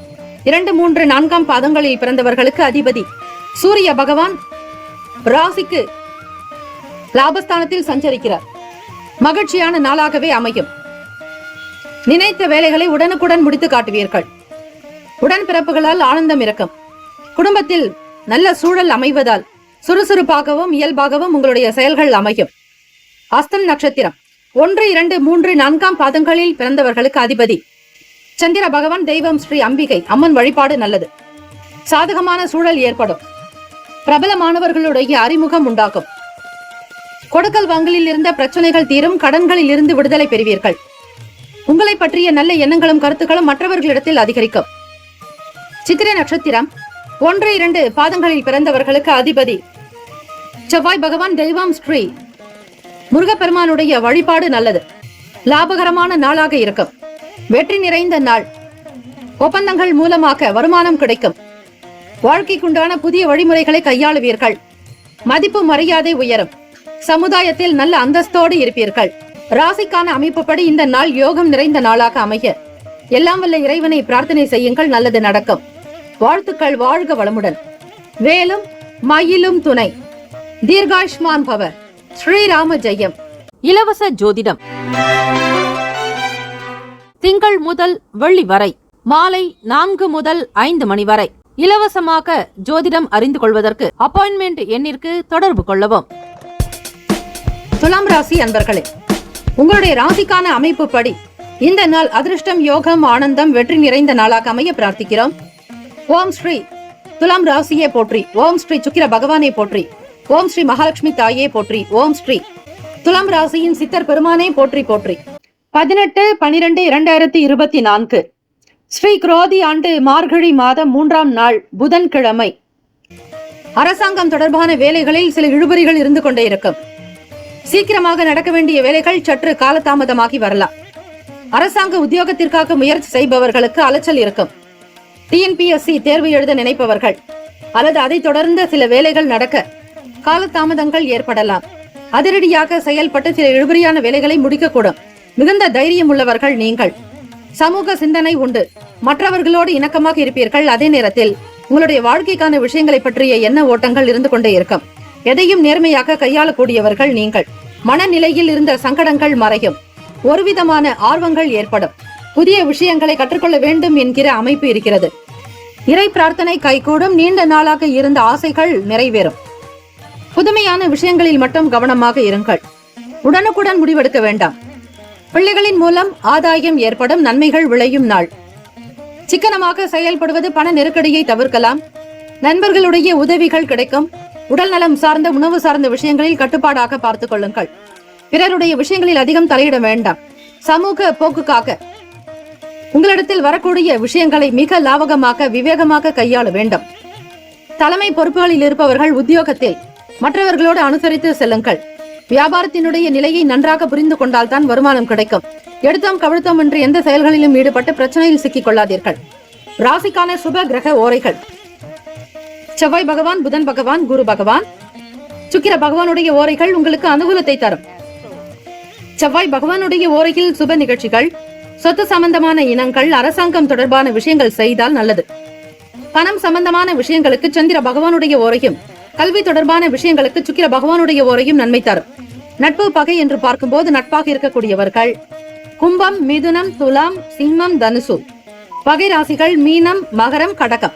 2, 3, 4 பாதங்களில் பிறந்தவர்களுக்கு அதிபதி சூரிய பகவான் ராசிக்கு லாபஸ்தானத்தில் சஞ்சரிக்கிறார். மகிழ்ச்சியான நாளாகவே அமையும். நினைத்த வேலைகளை உடனுக்குடன் முடித்து காட்டுவீர்கள். உடன்பிறப்புகளால் ஆனந்தம் இருக்கும். குடும்பத்தில் நல்ல சூழல் அமைவதால் சுறுசுறுப்பாகவும் இயல்பாகவும் உங்களுடைய செயல்கள் அமையும். அஸ்தம் நட்சத்திரம் 1, 2, 3, 4 பாதங்களில் பிறந்தவர்களுக்கு அதிபதி சந்திர பகவான். தெய்வம் ஸ்ரீ அம்பிகை அம்மன் வழிபாடு நல்லது. சாதகமான சூழல் ஏற்படும். பிரபலமானவர்களுடைய அறிமுகம் உண்டாகும். கொடுக்கல் வாங்கலில் இருந்த பிரச்சனைகள் தீரும். கடன்களில் இருந்து விடுதலை பெறுவீர்கள். உங்களை பற்றிய நல்ல எண்ணங்களும் கருத்துக்களும் மற்றவர்களிடத்தில் அதிகரிக்கும். சித்திரை நட்சத்திரம் 1, 2 பாதங்களில் பிறந்தவர்களுக்கு அதிபதி செவ்வாய் பகவான். தெய்வம் ஸ்ரீ முருகப்பெருமானுடைய வழிபாடு நல்லது. லாபகரமான நாளாக இருக்கும். வெற்றி நிறைந்த நாள். ஒப்பந்தங்கள் மூலமாக வருமானம் கிடைக்கும். வாழ்க்கைக்குண்டான புதிய வழிமுறைகளை கையாளுவீர்கள். மதிப்பு மரியாதை உயரும். சமுதாயத்தில் நல்ல அந்தஸ்தோடு இருப்பீர்கள். ராசிக்கான அமைப்புப்படி இந்த நாள் யோகம் நிறைந்த நாளாக அமைய எல்லாம் வல்ல இறைவனை பிரார்த்தனை செய்யுங்கள். நல்லது நடக்கும். வாழ்த்துக்கள். வாழ்க வளமுடன். வேலும் மயிலும் துணை. தீர்காயுஷ்மான் பவ. ஸ்ரீராம ஜெயம். இலவச ஜோதிடம் திங்கள் முதல் வெள்ளி வரை மாலை 4 முதல் 5 மணி வரை இலவசமாக ஜோதிடம் அறிந்து கொள்வதற்கு அப்பாயின்மெண்ட் எண்ணிற்கு தொடர்பு கொள்ளவும். துலாம் ராசி அன்பர்களே, உங்களுடைய ராசிக்கான அமைப்பு படி இந்த நாள் அதிர்ஷ்டம், யோகம், ஆனந்தம், வெற்றி நிறைந்த நாளாக அமைய பிரார்த்திக்கிறோம். ஓம் ஸ்ரீ துலாம் ராசியே போற்றி. ஓம் ஸ்ரீ சுக்கிர பகவானே போற்றி. ஓம் ஸ்ரீ மகாலட்சுமி தாயே போற்றி. ஓம் ஸ்ரீ துலாம் ராசியின் சித்தர் பெருமானே போற்றி போற்றி. 18/12/2024 ஸ்ரீ குரோதி ஆண்டு மார்கழி மாதம் 3ஆம் நாள் புதன்கிழமை. அரசாங்கம் தொடர்பான வேலைகளில் சில இழுபறிகள் இருந்து கொண்டே இருக்கும். சீக்கிரமாக நடக்க வேண்டிய வேலைகள் சற்று காலதாமதமாகி வரலாம். அரசாங்க உத்தியோகத்திற்காக முயற்சி செய்பவர்களுக்கு அலைச்சல் இருக்கும். TNPSC தேர்வு எழுத நினைப்பவர்கள் அல்லது அதை தொடர்ந்த சில வேலைகள் நடக்க காலதாமதங்கள் ஏற்படலாம். அதிரடியாக செயல்பட்டு சில இழுபறியான வேலைகளை முடிக்கக்கூடும். மிகுந்த தைரியம் உள்ளவர்கள் நீங்கள். சமூக சிந்தனை உண்டு. மற்றவர்களோடு இணக்கமாக இருப்பீர்கள். அதே நேரத்தில் உங்களுடைய வாழ்க்கைக்கான விஷயங்களை பற்றிய எண்ண ஓட்டங்கள் இருந்து கொண்டே இருக்கும். எதையும் நேர்மையாக கையாளக்கூடியவர்கள் நீங்கள். மனநிலையில் இருந்த சங்கடங்கள் மறையும். ஒருவிதமான ஆர்வங்கள் ஏற்படும். புதிய விஷயங்களை கற்றுக்கொள்ள வேண்டும் என்கிற அமைப்பு இருக்கிறது. இறை பிரார்த்தனை கைகூடும். நீண்ட நாளாக இருந்த ஆசைகள் நிறைவேறும். புதுமையான விஷயங்களில் மட்டும் கவனமாக இருங்கள். உடனுக்குடன் முடிவெடுக்க வேண்டாம். பிள்ளைகளின் மூலம் ஆதாயம் ஏற்படும். நன்மைகள் விளையும் நாள். சிக்கனமாக செயல்படுவது பண நெருக்கடியை தவிர்க்கலாம். நண்பர்களுடைய உதவிகள் கிடைக்கும். உடல் நலம் சார்ந்த உணவு சார்ந்த விஷயங்களில் கட்டுப்பாடாக பார்த்துக் கொள்ளுங்கள். பிறருடைய விஷயங்களில் அதிகம் தலையிட வேண்டாம். சமூக போக்குக்காக உங்களிடத்தில் வரக்கூடிய விஷயங்களை மிக லாவகமாக விவேகமாக கையாள வேண்டும். தலைமை பொறுப்புகளில் இருப்பவர்கள் உத்தியோகத்தில் மற்றவர்களோடு அனுசரித்து செல்லுங்கள். வியாபாரத்தினுடைய நிலையை நன்றாக புரிந்து கொண்டால்தான் வருமானம் கிடைக்கும். எடுத்தோம் கவிழ்த்தோம் என்று எந்த செயல்களிலும் ஈடுபட்டு பிரச்சனையில் சிக்கிக் கொள்ளாதீர்கள். ராசிக்கான சுப கிரக ஓரைகள்: செவ்வாய் பகவான், புதன் பகவான், குரு பகவான். சுக்கிர பகவானுடைய ஓரைகள் உங்களுக்கு அனுகூலத்தை தரும். செவ்வாய் பகவானுடைய ஓரையில் சுப நிகழ்ச்சிகள், சொத்து சம்பந்தமான இனங்கள், அரசாங்கம் தொடர்பான விஷயங்கள் செய்தால் நல்லது. பணம் சம்பந்தமான விஷயங்களுக்கு சந்திர பகவானுடைய ஓரையும், கல்வி தொடர்பான விஷயங்களுக்கு சுக்கிர பகவானுடைய ஓரையும் நன்மை தரும். நட்பு பகை என்று பார்க்கும்போது நட்பாக இருக்கக்கூடியவர்கள் கும்பம், மிதுனம், துலாம், சிம்மம், தனுசு. பகை ராசிகள் மீனம், மகரம், கடகம்.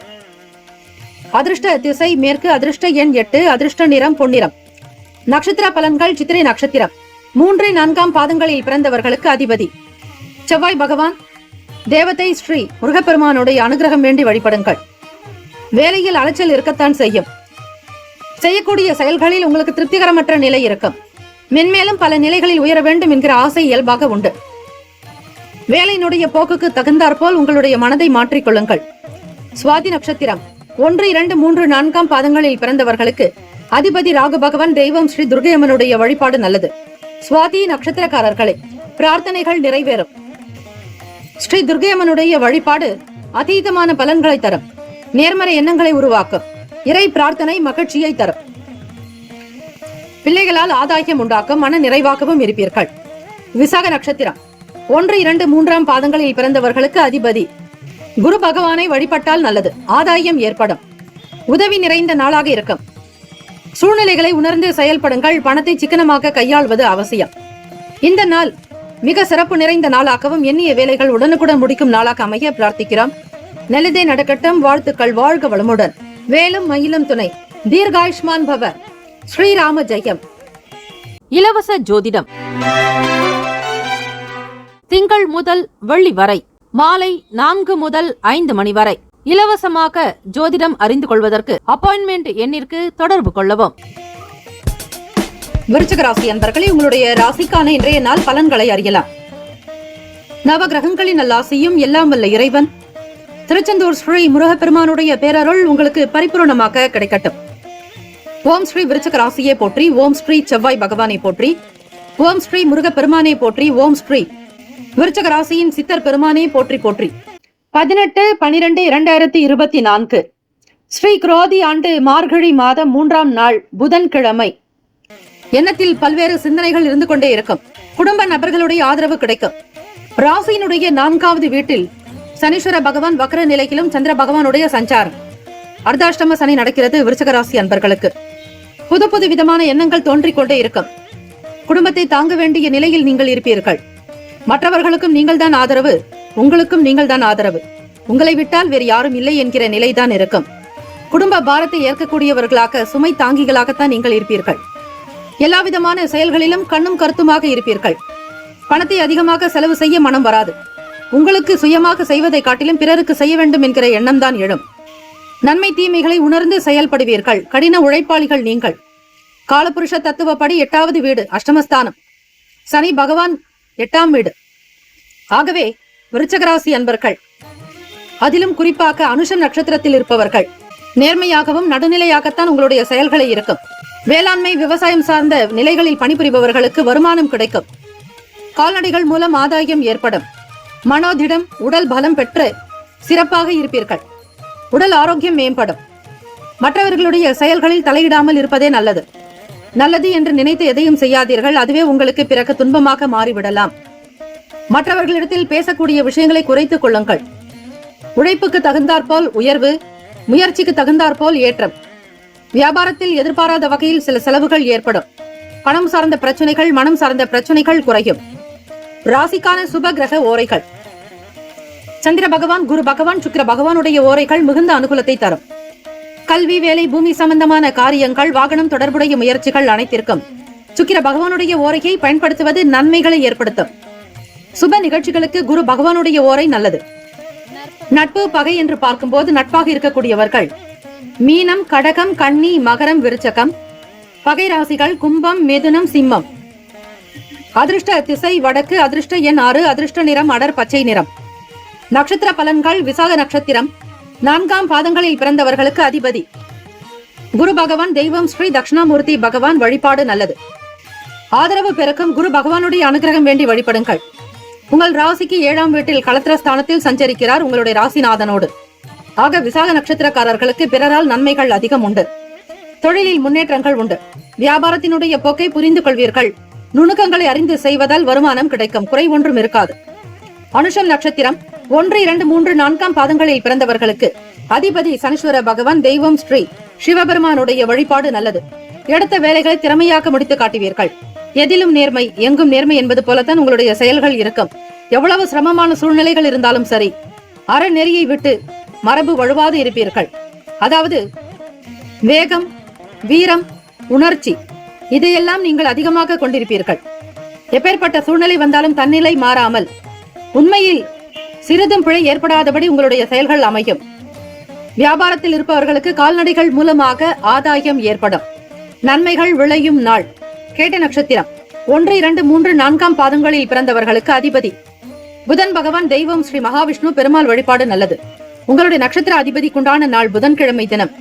அதிர்ஷ்ட திசை மேற்கு. அதிர்ஷ்ட எண் 8. அதிர்ஷ்ட நிறம் பொன்னிறம். நட்சத்திர பலன்கள்: சித்திரை நட்சத்திரம் 3, 4 பாதங்களில் பிறந்தவர்களுக்கு அதிபதி செவ்வாய் பகவான். தேவதை ஸ்ரீ முருகப்பெருமானுடைய அனுகிரகம் வேண்டி வழிபடுங்கள். வேலையில் அலைச்சல் இருக்கத்தான் செய்யும். செய்யக்கூடிய செயல்களில் உங்களுக்கு திருப்திகரமற்ற நிலை இருக்கும். மென்மேலும் பல நிலைகளில் உயர வேண்டும் என்கிற ஆசை இயல்பாக உண்டு. வேலையினுடைய போக்குக்கு தகுந்தாற்போல் உங்களுடைய மனதை மாற்றிக்கொள்ளுங்கள். சுவாதி நட்சத்திரம் 1, 2, 3, 4 பாதங்களில் பிறந்தவர்களுக்கு அதிபதி ராகு பகவான். தெய்வம் ஸ்ரீ துர்கையம்மனுடைய வழிபாடு நல்லது. சுவாதி நட்சத்திரக்காரர்களே, பிரார்த்தனைகள் நிறைவேறும். ஸ்ரீ துர்கையம்மனுடைய வழிபாடு அதீதமான பலன்களை தரும். நேர்மறை எண்ணங்களை உருவாக்கும். இறை பிரார்த்தனை மகிழ்ச்சியை தரும். பிள்ளைகளால் ஆதாயம் உண்டாக்கும். மன நிறைவாகவும் இருப்பீர்கள். விசாக நட்சத்திரம் 1, 2, 3 பாதங்களில் பிறந்தவர்களுக்கு அதிபதி குரு பகவானை வழிபட்டால் நல்லது. ஆதாயம் ஏற்படும். உதவி நிறைந்த நாளாக இருக்கும். சூழ்நிலைகளை உணர்ந்து செயல்படுங்கள். பணத்தை சிக்கனமாக கையாள்வது அவசியம். இந்த நாள் மிக சிறப்பு நிறைந்த நாளாகவும் எண்ணிய வேலைகள் உடனுக்குடன் முடிக்கும் நாளாக அமைய பிரார்த்திக்கிறோம். நல்லதே நடக்கட்டும். வாழ்த்துக்கள். வாழ்க வளமுடன். வேலும் மயிலும் துணை. தீர்காயுஷ்மான் பவ. ஸ்ரீராம ஜெயம். இலவச ஜோதிடம் திங்கள் முதல் வெள்ளி வரை மாலை 4 முதல் 5 மணி வரை இலவசமாக ஜோதிடம் அறிந்து கொள்வதற்கு அப்பாயின்மெண்ட் எண்ணிற்கு தொடர்பு கொள்ளவும். விருச்சிக ராசி அன்பர்களே, உங்களுடைய ராசிக்கான இன்றைய நாள் பலன்களை அறியலாம். நவ கிரகங்களின் நல்லாசியும் எல்லாம் வல்ல இறைவன் திருச்செந்தூர் ஸ்ரீ முருகப்பெருமானுடைய பேரருள் உங்களுக்கு பரிபூர்ணமாக கிடைக்கட்டும். ஓம் ஸ்ரீ விருச்சிக ராசியை போற்றி. ஓம் ஸ்ரீ செவ்வாய் பகவானை போற்றி. ஓம் ஸ்ரீ முருகப்பெருமானை போற்றி. ஓம் ஸ்ரீ விருச்சிக ராசியின் சித்தர் பெருமானை போற்றி போற்றி. 18/12/2024 ஸ்ரீ குரோதி ஆண்டு மார்கழி மாதம் 3ஆம் நாள் புதன்கிழமை. எண்ணத்தில் பல்வேறு சிந்தனைகள் இருந்து கொண்டே இருக்கும். குடும்ப நபர்களுடைய ஆதரவு கிடைக்கும். ராசியினுடைய 4வது வீட்டில் சனீஸ்வர பகவான் வக்ர நிலையிலும் சந்திர பகவானுடைய சஞ்சாரம். அர்த்தாஷ்டம சனி நடக்கிறது. விருச்சிக ராசி அன்பர்களுக்கு புது புது விதமான எண்ணங்கள் தோன்றிக் கொண்டே இருக்கும். குடும்பத்தை தாங்க வேண்டிய நிலையில் நீங்கள் இருப்பீர்கள். மற்றவர்களுக்கும் நீங்கள் தான் ஆதரவு, உங்களுக்கும் நீங்கள் தான் ஆதரவு. உங்களை விட்டால் வேறு யாரும் இல்லை என்கிற நிலைதான் இருக்கும். குடும்ப பாரத்தை ஏற்கக்கூடியவர்களாக, சுமை தாங்கிகளாகத்தான் நீங்கள் இருப்பீர்கள். எல்லா விதமான செயல்களிலும் கண்ணும் கருத்துமாக இருப்பீர்கள். பணத்தை அதிகமாக செலவு செய்ய மனம் வராது. உங்களுக்கு சுயமாக செய்வதை காட்டிலும் பிறருக்கு செய்ய வேண்டும் என்கிற எண்ணம் தான் எழும். நன்மை தீமைகளை உணர்ந்து செயல்படுவீர்கள். கடின உழைப்பாளிகள் நீங்கள். காலபுருஷ தத்துவப்படி 8வது வீடு அஷ்டமஸ்தானம். சனி பகவான் 8ஆம் வீடு. ஆகவே விருச்சிக ராசி அன்பர்கள், அதிலும் குறிப்பாக அனுஷம் நட்சத்திரத்தில் இருப்பவர்கள் நேர்மையாகவும் நடுநிலையாகத்தான் உங்களுடைய செயல்களை இருக்கும். வேளாண்மை விவசாயம் சார்ந்த நிலைகளில் பணிபுரிபவர்களுக்கு வருமானம் கிடைக்கும். கால்நடைகள் மூலம் ஆதாயம் ஏற்படும். மனோதிடம், உடல் பலம் பெற்று சிறப்பாக இருப்பீர்கள். உடல் ஆரோக்கியம் மேம்படும். மற்றவர்களுடைய செயல்களில் தலையிடாமல் இருப்பதே நல்லது. நல்லது என்று நினைத்து எதையும் செய்யாதீர்கள். அதுவே உங்களுக்கு பிறகு துன்பமாக மாறிவிடலாம். மற்றவர்களிடத்தில் பேசக்கூடிய விஷயங்களை குறைத்துக் கொள்ளுங்கள். உழைப்புக்கு தகுந்தாற்போல் உயர்வு, முயற்சிக்கு தகுந்தாற்போல் ஏற்றம். வியாபாரத்தில் எதிர்பாராத வகையில் சில செலவுகள் ஏற்படும். பணம் சார்ந்த பிரச்சனைகள், மனம் சார்ந்த பிரச்சனைகள் குறையும். ராசிக்கான சுப கிரக ஓரைகள். சந்திர பகவான், குரு பகவான், சுக்கிர பகவானுடைய ஓரைகள் மிகுந்த அனுகூலத்தை தரும். கல்வி, வேலை, பூமி சம்பந்தமான காரியங்கள், வாகனம் தொடர்புடைய முயற்சிகள் அனைத்திற்கும் சுக்கிர பகவானுடைய ஓரையை பயன்படுத்துவது நன்மைகளை ஏற்படுத்தும். சுப நிகழ்ச்சிகளுக்கு குரு பகவானுடைய ஓரை நல்லது. நட்பு, பகை என்று பார்க்கும்போது நட்பாக இருக்கக்கூடியவர்கள் மீனம், கடகம், கன்னி, மகரம், விருச்சகம். பகை ராசிகள் கும்பம், மிதுனம், சிம்மம். அதிர்ஷ்ட திசை வடக்கு. அதிர்ஷ்ட எண் 6. அதிர்ஷ்ட நிறம் அடர் பச்சை நிறம். நட்சத்திர பலன்கள். விசாக நட்சத்திரம் 4ஆம் பாதங்களில் பிறந்தவர்களுக்கு அதிபதி குரு பகவான். தெய்வம் ஸ்ரீ தட்சிணாமூர்த்தி பகவான் வழிபாடு நல்லது. ஆதரவு பெருக்கும். குரு பகவானுடைய அனுகிரகம் வேண்டி வழிபடுங்கள். உங்கள் ராசிக்கு 7ஆம் வீட்டில் களத்திர ஸ்தானத்தில் சஞ்சரிக்கிறார் உங்களுடைய ராசிநாதனோடு. ஆக விசாக நட்சத்திரக்காரர்களுக்கு பிறரால் நன்மைகள் அதிகம் உண்டு. தொழிலில் முன்னேற்றங்கள் உண்டு. வியாபாரத்தினுடைய போக்கை புரிந்து கொள்வீர்கள். நுணுக்கங்களை அறிந்து செய்வதால் வருமானம் கிடைக்கும். குறை ஒன்றும் இருக்காது. அனுஷம் நட்சத்திரம் 1, 2, 3, 4ஆம் பாதங்களில் பிறந்தவர்களுக்கு அதிபதி சனீஸ்வர பகவான். தெய்வம் ஸ்ரீ சிவபெருமானுடைய வழிபாடு நல்லது. எடுத்த வேலைகளை திறமையாக முடித்து காட்டுவீர்கள். எதிலும் நேர்மை, எங்கும் நேர்மை என்பது போலத்தான் உங்களுடைய செயல்கள் இருக்கும். எவ்வளவு சிரமமான சூழ்நிலைகள் இருந்தாலும் சரி, அறநெறியை விட்டு மரபு வழுவாது இருப்பீர்கள். அதாவது வேகம், வீரம், உணர்ச்சி இதையெல்லாம் நீங்கள் அதிகமாக கொண்டிருப்பீர்கள். எப்பேற்பட்ட சூழ்நிலை வந்தாலும் தன்னிலை மாறாமல் உண்மையில் சிறிதும் பிழை ஏற்படாதபடி உங்களுடைய செயல்கள் அமையும். வியாபாரத்தில் இருப்பவர்களுக்கு கால்நடைகள் மூலமாக ஆதாயம் ஏற்படும். நன்மைகள் விளையும் நாள். கேட்ட நட்சத்திரம் 1, 2, 3, 4ஆம் பாதங்களில் பிறந்தவர்களுக்கு அதிபதி புதன் பகவான். தெய்வம் ஸ்ரீ மகாவிஷ்ணு பெருமாள் வழிபாடு நல்லது. உங்களுடைய நட்சத்திர அதிபதிக்குண்டான நாள் புதன்கிழமை தினம்.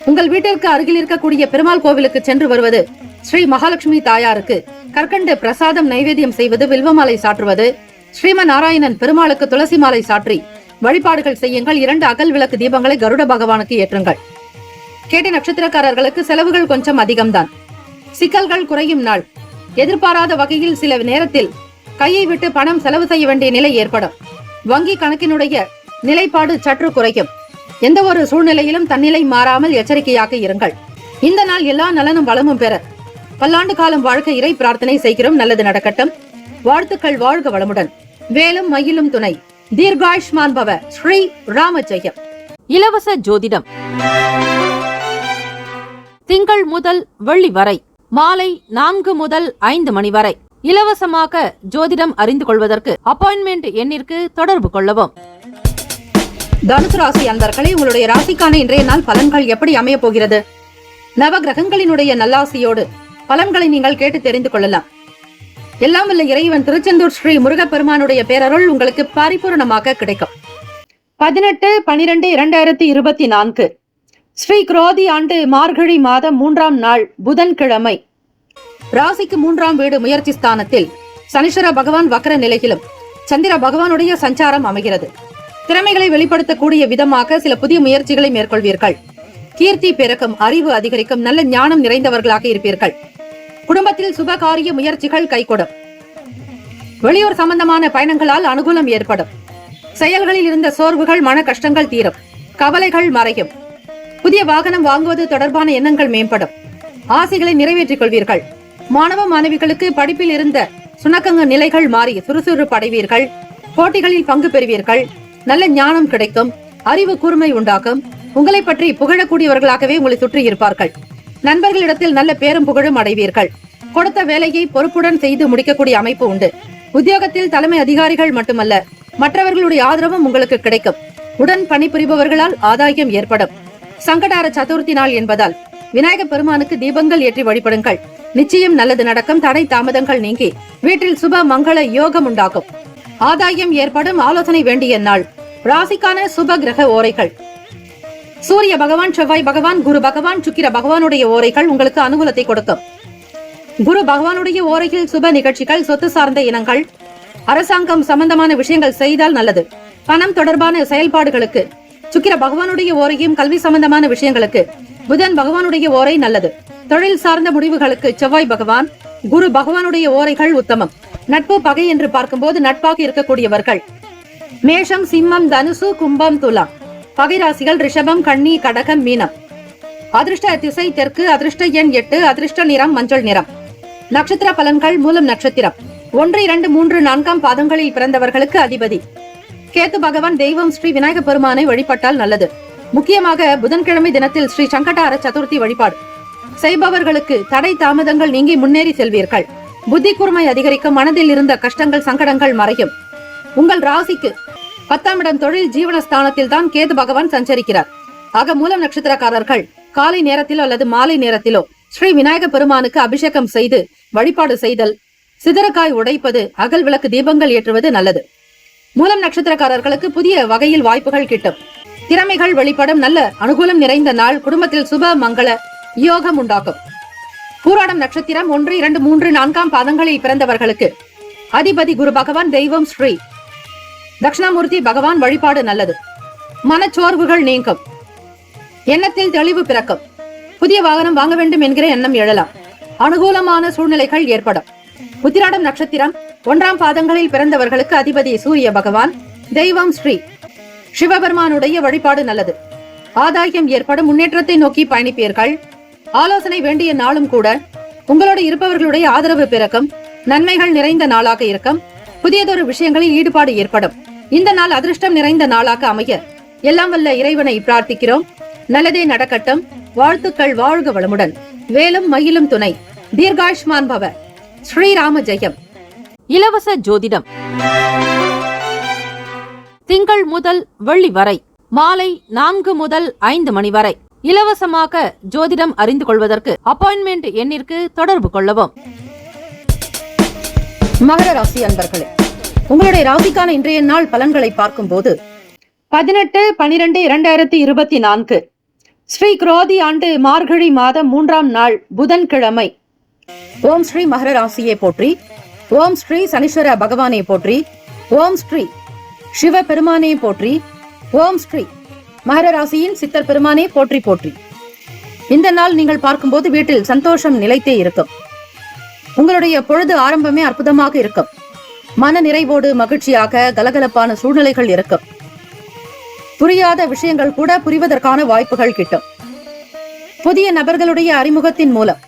உங்கள் வீட்டிற்கு அருகில் இருக்கக்கூடிய பெருமாள் கோவிலுக்கு சென்று வருவது, ஸ்ரீ மகாலட்சுமி தாயாருக்கு கற்கண்டு பிரசாதம் நைவேத்தியம் செய்வது, வில்வமாலை சாற்றுவது, ஸ்ரீமன் நாராயணன் பெருமாளுக்கு துளசி மாலை சாற்றி வழிபாடுகள் செய்யுங்கள். 2 அகல் விளக்கு தீபங்களை கருட பகவானுக்கு ஏற்றுங்கள். கேட்ட நட்சத்திரக்காரர்களுக்கு செலவுகள் கொஞ்சம் அதிகம்தான். சிக்கல்கள் குறையும் நாள். எதிர்பாராத வகையில் சில நேரத்தில் கையை விட்டு பணம் செலவு செய்ய வேண்டிய நிலை ஏற்படும். வங்கி கணக்கினுடைய நிலைப்பாடு சற்று குறையும். எந்த ஒரு சூழ்நிலையிலும் தன்னிலை மாறாமல் எச்சரிக்கையாக இருங்கள். இந்த நாள் எல்லா நலனும் வளமும் பெற பல்லாண்டு காலம் வாழ்க்கை இறை பிரார்த்தனை செய்கிறோம். நல்லது நடக்கட்டும். வாழ்த்துக்கள். வாழ்க வளமுடன். வேலும் மயிலும் துணை. தீர்காயுஷ்மான் பவ. ஸ்ரீ ராம ஜெயம். இலவச ஜோதிடம் திங்கள் முதல் வெள்ளி வரை மாலை 4 முதல் 5 மணி வரை இலவசமாக ஜோதிடம் அறிந்து கொள்வதற்கு அப்பாயின்மெண்ட் எண்ணிற்கு தொடர்பு கொள்ளவும். தனுசு ராசி அன்பர்களே, உங்களுடைய ராசிக்கான இன்றைய நாள் பலன்கள் எப்படி அமைய போகிறது? நவ கிரகங்களினுடைய நல்லாசியோடு பலன்களை நீங்கள் கேட்டு தெரிந்து கொள்ளலாம். எல்லாம் வல்ல இறைவன் திருச்செந்தூர் ஸ்ரீ முருகப்பெருமானுடைய பேரருள் உங்களுக்கு பரிபூர்ணமாக கிடைக்கும். 18/12/2024 ஸ்ரீ குரோதி ஆண்டு மார்கழி மாதம் 3ஆம் நாள் புதன்கிழமை. ராசிக்கு 3ஆம் வீடு முயற்சி ஸ்தானத்தில் சனீஸ்வர பகவான் வக்ர நிலையிலும் சந்திர பகவானுடைய சஞ்சாரம் அமைகிறது. திறமைகளை வெளிப்படுத்தக்கூடிய விதமாக சில புதிய முயற்சிகளை மேற்கொள்வீர்கள். கீர்த்தி பெருக்கும், அறிவு அதிகரிக்கும், நல்ல ஞானம் நிறைந்தவர்களாக இருப்பீர்கள். குடும்பத்தில் சுப காரிய முயற்சிகள் கைகூடும். வெளியூர் சம்பந்தமான பயணங்களால் அனுகூலம் ஏற்படும். செயல்களில் இருந்த சோர்வுகள், மன கஷ்டங்கள் தீரும். கவலைகள் மறையும். புதிய வாகனம் வாங்குவது தொடர்பான எண்ணங்கள் மேம்படும். ஆசைகளை நிறைவேற்றிக் கொள்வீர்கள். மாணவ மாணவிகளுக்கு படிப்பில் இருந்த சுணக்கங்க நிலைகள் மாறி சுறுசுறுப்பு அடைவீர்கள். போட்டிகளில் பங்கு பெறுவீர்கள். நல்ல ஞானம் கிடைக்கும். அறிவு கூர்மை உண்டாகும். உங்களை பற்றி புகழக்கூடியவர்களாகவே உங்களை சுற்றி இருப்பார்கள். நண்பர்களிடத்தில் நல்ல பேரும் புகழும் அடைவீர்கள். கொடுத்த வேலையை பொறுப்புடன் செய்து முடிக்கக்கூடிய அமைப்பு உண்டு. உத்தியோகத்தில் தலைமை அதிகாரிகள் மட்டுமல்ல, மற்றவர்களுடைய ஆதரவும் உங்களுக்கு கிடைக்கும். உடன் பணிபுரிபவர்களால் ஆதாயம் ஏற்படும். சங்கடார சதுர்த்தி நாள் என்பதால் விநாயக பெருமானுக்கு தீபங்கள் ஏற்றி வழிபடுங்கள். நிச்சயம் நல்லது நடக்கும். தடை தாமதங்கள் நீங்கி வீட்டில் சுப மங்கள யோகம் உண்டாகும். ஆதாயம் ஏற்படும். ஆலோசனை வேண்டிய நாள். ராசிக்கான சுப கிரக ஓரைகள். சூரிய பகவான், செவ்வாய் பகவான், குரு பகவான், சுக்கிர பகவானுடைய ஓரைகள் உங்களுக்கு அனுகூலத்தை கொடுக்கும். குரு பகவானுடைய ஓரையில் சுப நிகழ்ச்சிகள், சொத்து சார்ந்த இனங்கள், அரசாங்கம் சம்பந்தமான விஷயங்கள் செய்தால் நல்லது. பணம் தொடர்பான செயல்பாடுகளுக்கு சுக்கிர பகவானுடைய ஓரையும், கல்வி சம்பந்தமான விஷயங்களுக்கு புதன் பகவானுடைய ஓரை நல்லது. தொழில் சார்ந்த முடிவுகளுக்கு செவ்வாய் பகவான், குரு பகவானுடைய ஓரைகள் உத்தமம். நட்பு பகை என்று பார்க்கும்போது நட்பாக இருக்கக்கூடியவர்கள் மேஷம், சிம்மம், தனுசு, கும்பம், துலாம். பகை ராசிகள் ரிஷபம், கன்னி, கடகம், மீனம். அதிர்ஷ்ட திசை தெற்கு. அதிர்ஷ்ட எண் 8. அதிர்ஷ்ட நிறம் மஞ்சள் நிறம். நட்சத்திர பலன்கள். மூலம் நட்சத்திரம் 1, 2, 3, 4ஆம் பாதங்களில் பிறந்தவர்களுக்கு அதிபதி கேத்து பகவான். தெய்வம் ஸ்ரீ விநாயக பெருமானை வழிபட்டால் நல்லது. முக்கியமாக புதன்கிழமை தினத்தில் ஸ்ரீ சங்கடார சதுர்த்தி வழிபாடு செய்பவர்களுக்கு தடை தாமதங்கள் நீங்கி முன்னேறி செல்வீர்கள். புத்தி கூர்மை அதிகரிக்கும். மனதில் இருந்த கஷ்டங்கள், சங்கடங்கள் மறையும். உங்கள் ராசிக்கு 10ஆம் இடம் தொழில் ஜீவனஸ்தானத்தில் தான் கேது பகவான் சஞ்சரிக்கிறார். ஆக மூலம் நட்சத்திரக்காரர்கள் காலை நேரத்திலோ அல்லது மாலை நேரத்திலோ ஸ்ரீ விநாயக பெருமானுக்கு அபிஷேகம் செய்து வழிபாடு செய்தல், சிதறக்காய் உடைப்பது, அகல் விளக்கு தீபங்கள் ஏற்றுவது நல்லது. மூலம் நட்சத்திரக்காரர்களுக்கு புதிய வகையில் வாய்ப்புகள் கிட்டும். திறமைகள் வெளிப்படும். நல்ல அனுகூலம் நிறைந்த நாள். குடும்பத்தில் சுப மங்கள யோகம் உண்டாக்கும். பூராடம் நட்சத்திரம் 1, 2, 3, 4ஆம் பாதங்களில் பிறந்தவர்களுக்கு அதிபதி குரு பகவான். தெய்வம் ஸ்ரீ தட்சிணாமூர்த்தி பகவான் வழிபாடு நல்லது. மனச்சோர்வுகள் நீங்கும். எண்ணத்தில் தெளிவு பிறக்கும். புதிய வாகனம் வாங்க வேண்டும் என்கிற எண்ணம் எழலாம். அனுகூலமான சூழ்நிலைகள் ஏற்படும். உத்திராடம் நட்சத்திரம் 1ஆம் பாதங்களில் பிறந்தவர்களுக்கு அதிபதி சூரிய பகவான். தெய்வம் ஸ்ரீ சிவபெருமானுடைய வழிபாடு நல்லது. ஆதாயம் ஏற்படும். முன்னேற்றத்தை நோக்கி பயணிப்பீர்கள். ஆலோசனை வேண்டிய நாளும் கூட. உங்களோடு இருப்பவர்களுடைய ஆதரவு பிறக்கும். நன்மைகள் நிறைந்த நாளாக இருக்கும். புதியதொரு விஷயங்களில் ஈடுபாடு ஏற்படும். இந்த நாள் அதிர்ஷ்டம் நிறைந்த நாளாக அமைய எல்லாம் வல்ல இறைவனை பிரார்த்திக்கிறோம். நல்லதே நடக்கட்டும். வாழ்த்துக்கள். வாழ்க வளமுடன். வேலும் மயிலும் துணை. தீர்காயுஷ்மான் பவ. ஸ்ரீராம ஜெயம். இலவச ஜோதிடம் திங்கள் முதல் வெள்ளி வரை மாலை 4 முதல் 5 மணி வரை இலவசமாக ஜோதிடம் அறிந்து கொள்வதற்கு அப்பாயின்மெண்ட் எண்ணிற்கு தொடர்பு கொள்ளவும். மகர ராசி அன்பர்களே, உங்களுடைய ராசிக்கான இன்றைய நாள் பலன்களை பார்க்கும் போது 18/12/2024 ஸ்ரீ குரோதி ஆண்டு மார்கழி மாதம் 3ஆம் நாள் புதன்கிழமை. ஓம் ஸ்ரீ மகர ராசியை போற்றி. ஓம் ஸ்ரீ சனீஸ்வர பகவானை போற்றி. ஓம் ஸ்ரீ சிவ பெருமானை போற்றி. ஓம் ஸ்ரீ மகர ராசியின் சித்தர் பெருமானை போற்றி போற்றி. இந்த நாள் நீங்கள் பார்க்கும்போது வீட்டில் சந்தோஷம் நிலைத்தே இருக்கும். உங்களுடைய பொழுது ஆரம்பமே அற்புதமாக இருக்கும். மன நிறைவோடு மகிழ்ச்சியாக கலகலப்பான சூழ்நிலைகள் இருக்கும். புரியாத விஷயங்கள் கூட புரிவதற்கான வாய்ப்புகள் கிட்டும். புதிய நபர்களுடைய அறிமுகத்தின் மூலம்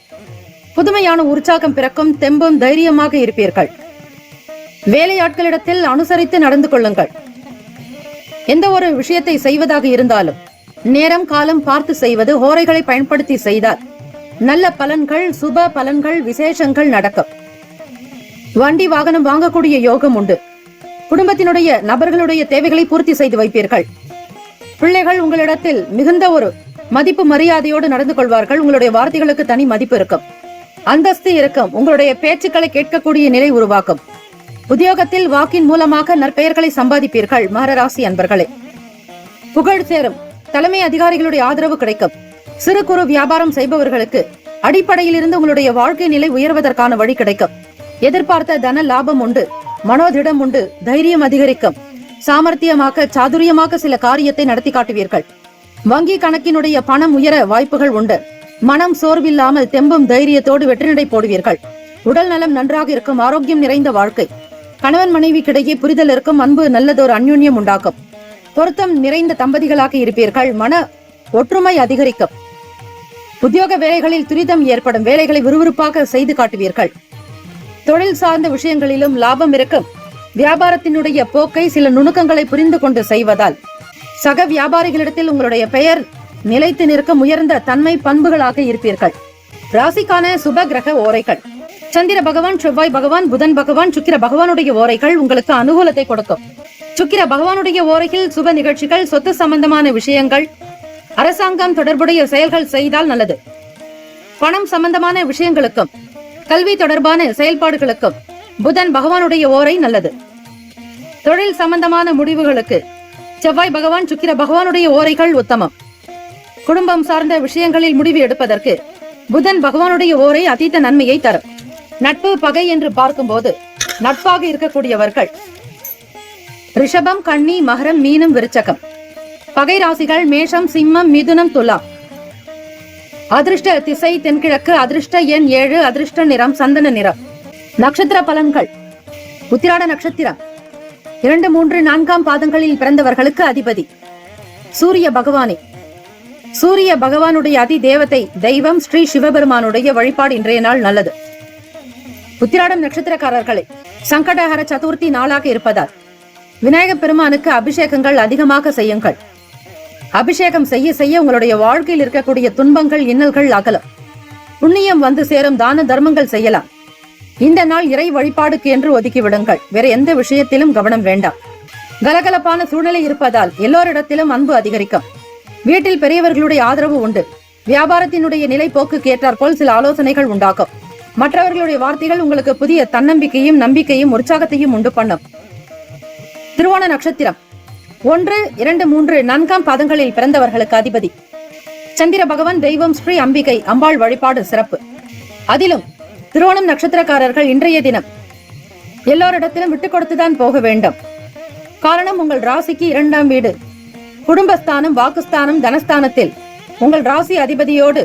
புதுமையான உற்சாகம் பிறக்கும். தெம்பும் தைரியமாக இருப்பீர்கள். வேலையாட்களிடத்தில் அனுசரித்து நடந்து கொள்ளுங்கள். எந்த ஒரு விஷயத்தை செய்வதாக இருந்தாலும் நேரம் காலம் பார்த்து செய்வது, ஹோரைகளை பயன்படுத்தி செய்தால் நல்ல பலன்கள், சுப பலன்கள், விசேஷங்கள் நடக்கும். வண்டி வாகனம் வாங்கக்கூடிய யோகம் உண்டு. குடும்பத்தினுடைய நபர்களுடைய தேவைகளை பூர்த்தி செய்து வைப்பீர்கள். பிள்ளைகள் உங்களிடத்தில் மிகுந்த ஒரு மதிப்பு மரியாதையோடு நடந்து கொள்வார்கள். உங்களுடைய வார்த்தைகளுக்கு தனி மதிப்பு இருக்கும், அந்தஸ்து இருக்கும். உங்களுடைய பேச்சுக்களை கேட்கக்கூடிய நிலை உருவாக்கும். உத்தியோகத்தில் வாக்கின் மூலமாக நற்பெயர்களை சம்பாதிப்பீர்கள். மகர ராசி அன்பர்களே, புகழ் சேரும். தலைமை அதிகாரிகளுடைய ஆதரவு கிடைக்கும். சிறு குறு வியாபாரம் செய்பவர்களுக்கு அடிப்படையில் இருந்து உங்களுடைய வாழ்க்கை நிலை உயர்வதற்கான வழி கிடைக்கும். எதிர்பார்த்த தன லாபம் உண்டு. மனோதிடம் உண்டு. தைரியம் அதிகரிக்கும். சாமர்த்தியமாக சாதுரியமாக சில காரியத்தை நடத்தி காட்டுவீர்கள். வங்கி கணக்கினுடைய பணம் உயர வாய்ப்புகள் உண்டு. மனம் சோர்வில்லாமல் தெம்பும் தைரியத்தோடு வெற்றிநடை போடுவீர்கள். உடல் நலம் நன்றாக இருக்கும். ஆரோக்கியம் நிறைந்த வாழ்க்கை. கணவன் மனைவிக்கிடையே புரிதல் இருக்கும். அன்பு நல்லதொரு அந்யோன்யம் உண்டாக்கும். பொருத்தம் நிறைந்த தம்பதிகளாக இருப்பீர்கள். மன ஒற்றுமை அதிகரிக்கும். உத்தியோக வேலைகளில் துரிதம் ஏற்படும். வேலைகளை விறுவிறுப்பாக செய்து காட்டுவீர்கள். தொழில் சார்ந்த விஷயங்களிலும் லாபம் இருக்கும். வியாபாரத்தினுடைய போக்கை சில நுணுக்கங்களை புரிந்து கொண்டு செய்வதால் சக வியாபாரிகளிடத்தில் உங்களுடைய பெயர் நிலைத்து நிற்கும். உயர்ந்த தன்மை பண்புகளாக இருப்பீர்கள். ராசிக்கான சுப கிரக ஓரைகள். சந்திர பகவான், செவ்வாய் பகவான், புதன் பகவான், சுக்கிர பகவானுடைய ஓரைகள் உங்களுக்கு அனுகூலத்தை கொடுக்கும். சுக்கிர பகவானுடைய ஓரையில் சுப நிகழ்ச்சிகள், சொத்து சம்பந்தமான விஷயங்கள், அரசாங்கம் தொடர்புடைய செயல்கள் செய்தால் நல்லது. பணம் சம்பந்தமான விஷயங்களுக்கும் கல்வி தொடர்பான செயல்பாடுகளுக்கும் புதன் பகவானுடைய ஓரை நல்லது. தொழில் சம்பந்தமான முடிவுகளுக்கு செவ்வாய் பகவான், சுக்கிர பகவானுடைய ஓரைகள் உத்தமம். குடும்பம் சார்ந்த விஷயங்களில் முடிவு எடுப்பதற்கு புதன் பகவானுடைய ஓரை அதீத நன்மையை தரும். நட்பு பகை என்று பார்க்கும்போது நட்பாக இருக்கக்கூடியவர்கள் ரிஷபம், கன்னி, மகரம், மீனம், விருச்சகம். பகை ராசிகள் மேஷம், சிம்மம், மிதுனம், துலாம். அதிர்ஷ்ட திசை தென்கிழக்கு. அதிர்ஷ்ட எண் 7. அதிர்ஷ்ட நிறம் சந்தன நிறம். நட்சத்திர பலன்கள். உத்திராட நட்சத்திரம் 2, 3, 4 பாதங்களில் பிறந்தவர்களுக்கு அதிபதி சூரிய பகவானே. சூரிய பகவானுடைய அதி தேவதை தெய்வம் ஸ்ரீ சிவபெருமானுடைய வழிபாடு இன்றைய நாள் நல்லது. உத்திராடம் நட்சத்திரக்காரர்களே, சங்கடஹர சதுர்த்தி நாளாக இருப்பதால் விநாயகப் பெருமானுக்கு அபிஷேகங்கள் அதிகமாக செய்யுங்கள். அபிஷேகம் செய்ய செய்ய உங்களுடைய வாழ்க்கையில் இருக்கக்கூடிய துன்பங்கள், இன்னல்கள் அகலும். புண்ணியம் வந்து சேரும். தான தர்மங்கள் செய்யலாம். இந்த நாள் இறை வழிபாடுக்கு என்று ஒதுக்கிவிடுங்கள். வேற எந்த விஷயத்திலும் கவனம் வேண்டாம். கலகலப்பான சூழ்நிலை இருப்பதால் எல்லோரிடத்திலும் அன்பு அதிகரிக்கும். வீட்டில் பெரியவர்களுடைய ஆதரவு உண்டு. வியாபாரத்தினுடைய நிலை போக்குக்கு ஏற்றாற்போல் சில ஆலோசனைகள் உண்டாகும். மற்றவர்களுடைய வார்த்தைகள் உங்களுக்கு புதிய தன்னம்பிக்கையும் நம்பிக்கையும் உற்சாகத்தையும் உண்டு பண்ணும். திருவோண நட்சத்திரம் 1, 2, 3, 4 பாதங்களில் பிறந்தவர்களுக்கு அதிபதி சந்திர பகவான். தெய்வம் ஸ்ரீ அம்பிகை அம்பாள் வழிபாடு சிறப்பு. அதிலும் திருவோணம் நட்சத்திரக்காரர்கள் இன்றைய தினம் எல்லோரிடத்திலும் விட்டுக் கொடுத்துதான் போக வேண்டும். காரணம், உங்கள் ராசிக்கு 2ஆம் வீடு குடும்பஸ்தானம், வாக்குஸ்தானம், தனஸ்தானத்தில் உங்கள் ராசி அதிபதியோடு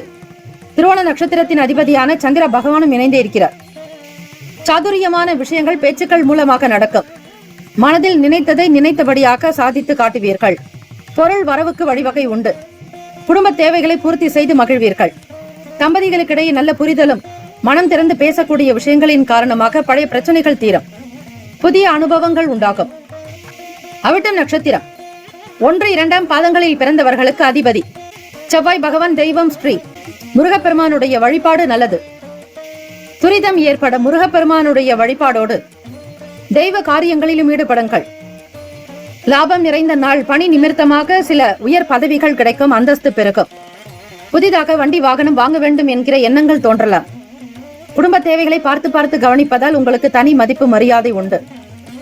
திருவோண நட்சத்திரத்தின் அதிபதியான சந்திர பகவானும் இணைந்தே இருக்கிறார். சாதுரியமான விஷயங்கள் பேச்சுக்கள் மூலமாக நடக்கும். மனதில் நினைத்ததை நினைத்தபடியாக சாதித்து காட்டுவீர்கள். பொருள் வரவுக்கு வழிவகை உண்டு. குடும்ப தேவைகளை பூர்த்தி செய்து மகிழ்வீர்கள். தம்பதிகளுக்கிடையே நல்ல புரிதலும் மனம் திறந்து பேசக்கூடிய விஷயங்களின் காரணமாக பழைய பிரச்சனைகள் தீரும். புதிய அனுபவங்கள் உண்டாகும். அவிட்டம் நட்சத்திரம் 1, 2 பாதங்களில் பிறந்தவர்களுக்கு அதிபதி செவ்வாய் பகவான். தெய்வம் ஸ்ரீ முருகப்பெருமானுடைய வழிபாடு நல்லது. துரிதம் ஏற்பட முருகப்பெருமானுடைய வழிபாடோடு தெய்வ காரியங்களிலும் ஈடுபடுங்கள். லாபம் நிறைந்த நாள். பணி நிமித்தமாக சில உயர் பதவிகள் கிடைக்கும். அந்தஸ்து பெருகும். புதிதாக வண்டி வாகனம் வாங்க வேண்டும் என்கிற எண்ணங்கள் தோன்றலாம். குடும்ப தேவைகளை பார்த்து பார்த்து கவனிப்பதால் உங்களுக்கு தனி மதிப்பு மரியாதை உண்டு.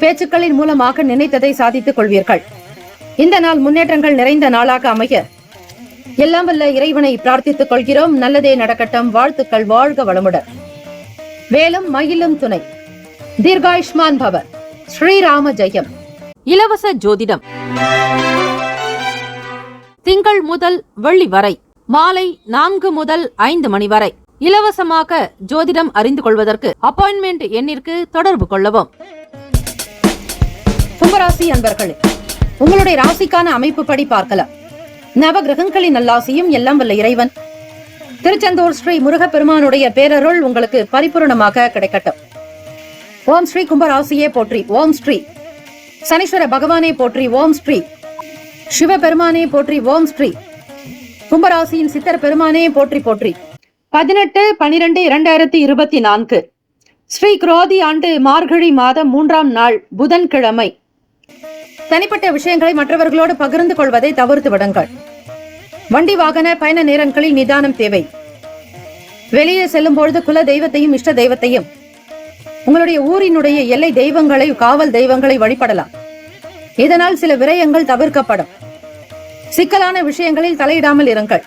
பேச்சுக்களின் மூலமாக நினைத்ததை சாதித்துக் கொள்வீர்கள். இந்த நாள் முன்னேற்றங்கள் நிறைந்த நாளாக அமைய எல்லாம் வல்ல இறைவனை பிரார்த்தித்துக் கொள்கிறோம். நல்லதே நடக்கட்டும். வாழ்த்துக்கள். வாழ்க வளமுடன். வேலும் மயிலும் துணை. தீர்காயுஷ்மான் பவ. ஸ்ரீராம ஜெயம். இலவச ஜோதிடம் திங்கள் முதல் வெள்ளி வரை மாலை 4 முதல் 5 மணி வரை இலவசமாக ஜோதிடம் அறிந்து கொள்வதற்கு அப்பாயின்மெண்ட் எண்ணிற்கு தொடர்பு கொள்ளவும். கும்பராசி அன்பர்களே, உங்களுடைய ராசிக்கான அமைப்பு படி பார்க்கலாம். நவ கிரகங்களின் நல்லாசியும் எல்லாம் வல்ல இறைவன் திருச்செந்தூர் ஸ்ரீ முருகப்பெருமானுடைய பேரருள் உங்களுக்கு பரிபூரணமாக கிடைக்கட்டும். ஓம் ஸ்ரீ கும்பராசியே போற்றி. ஓம் ஸ்ரீ சனீஸ்வர பகவானே போற்றி. ஓம் ஸ்ரீ சிவபெருமானே போற்றி. ஓம் ஸ்ரீ கும்பராசியின் சித்தர் பெருமானே போற்றி போற்றி. 18/12/2024 ஸ்ரீ குரோதி ஆண்டு மார்கழி மாதம் 3ஆம் நாள் புதன்கிழமை. தனிப்பட்ட விஷயங்களை மற்றவர்களோடு பகிர்ந்து கொள்வதை தவிர்த்து விடுங்கள். வண்டி வாகன பயண நேரங்களில் நிதானம் தேவை. வெளியே செல்லும் பொழுது குல தெய்வத்தையும் இஷ்ட தெய்வத்தையும் உங்களுடைய ஊரினுடைய எல்லை தெய்வங்களை காவல் தெய்வங்களை வழிபடலாம். இதனால் சில விரயங்கள் தவிர்க்கப்படும். சிக்கலான விஷயங்களில் தலையிடாமல் இருங்கள்.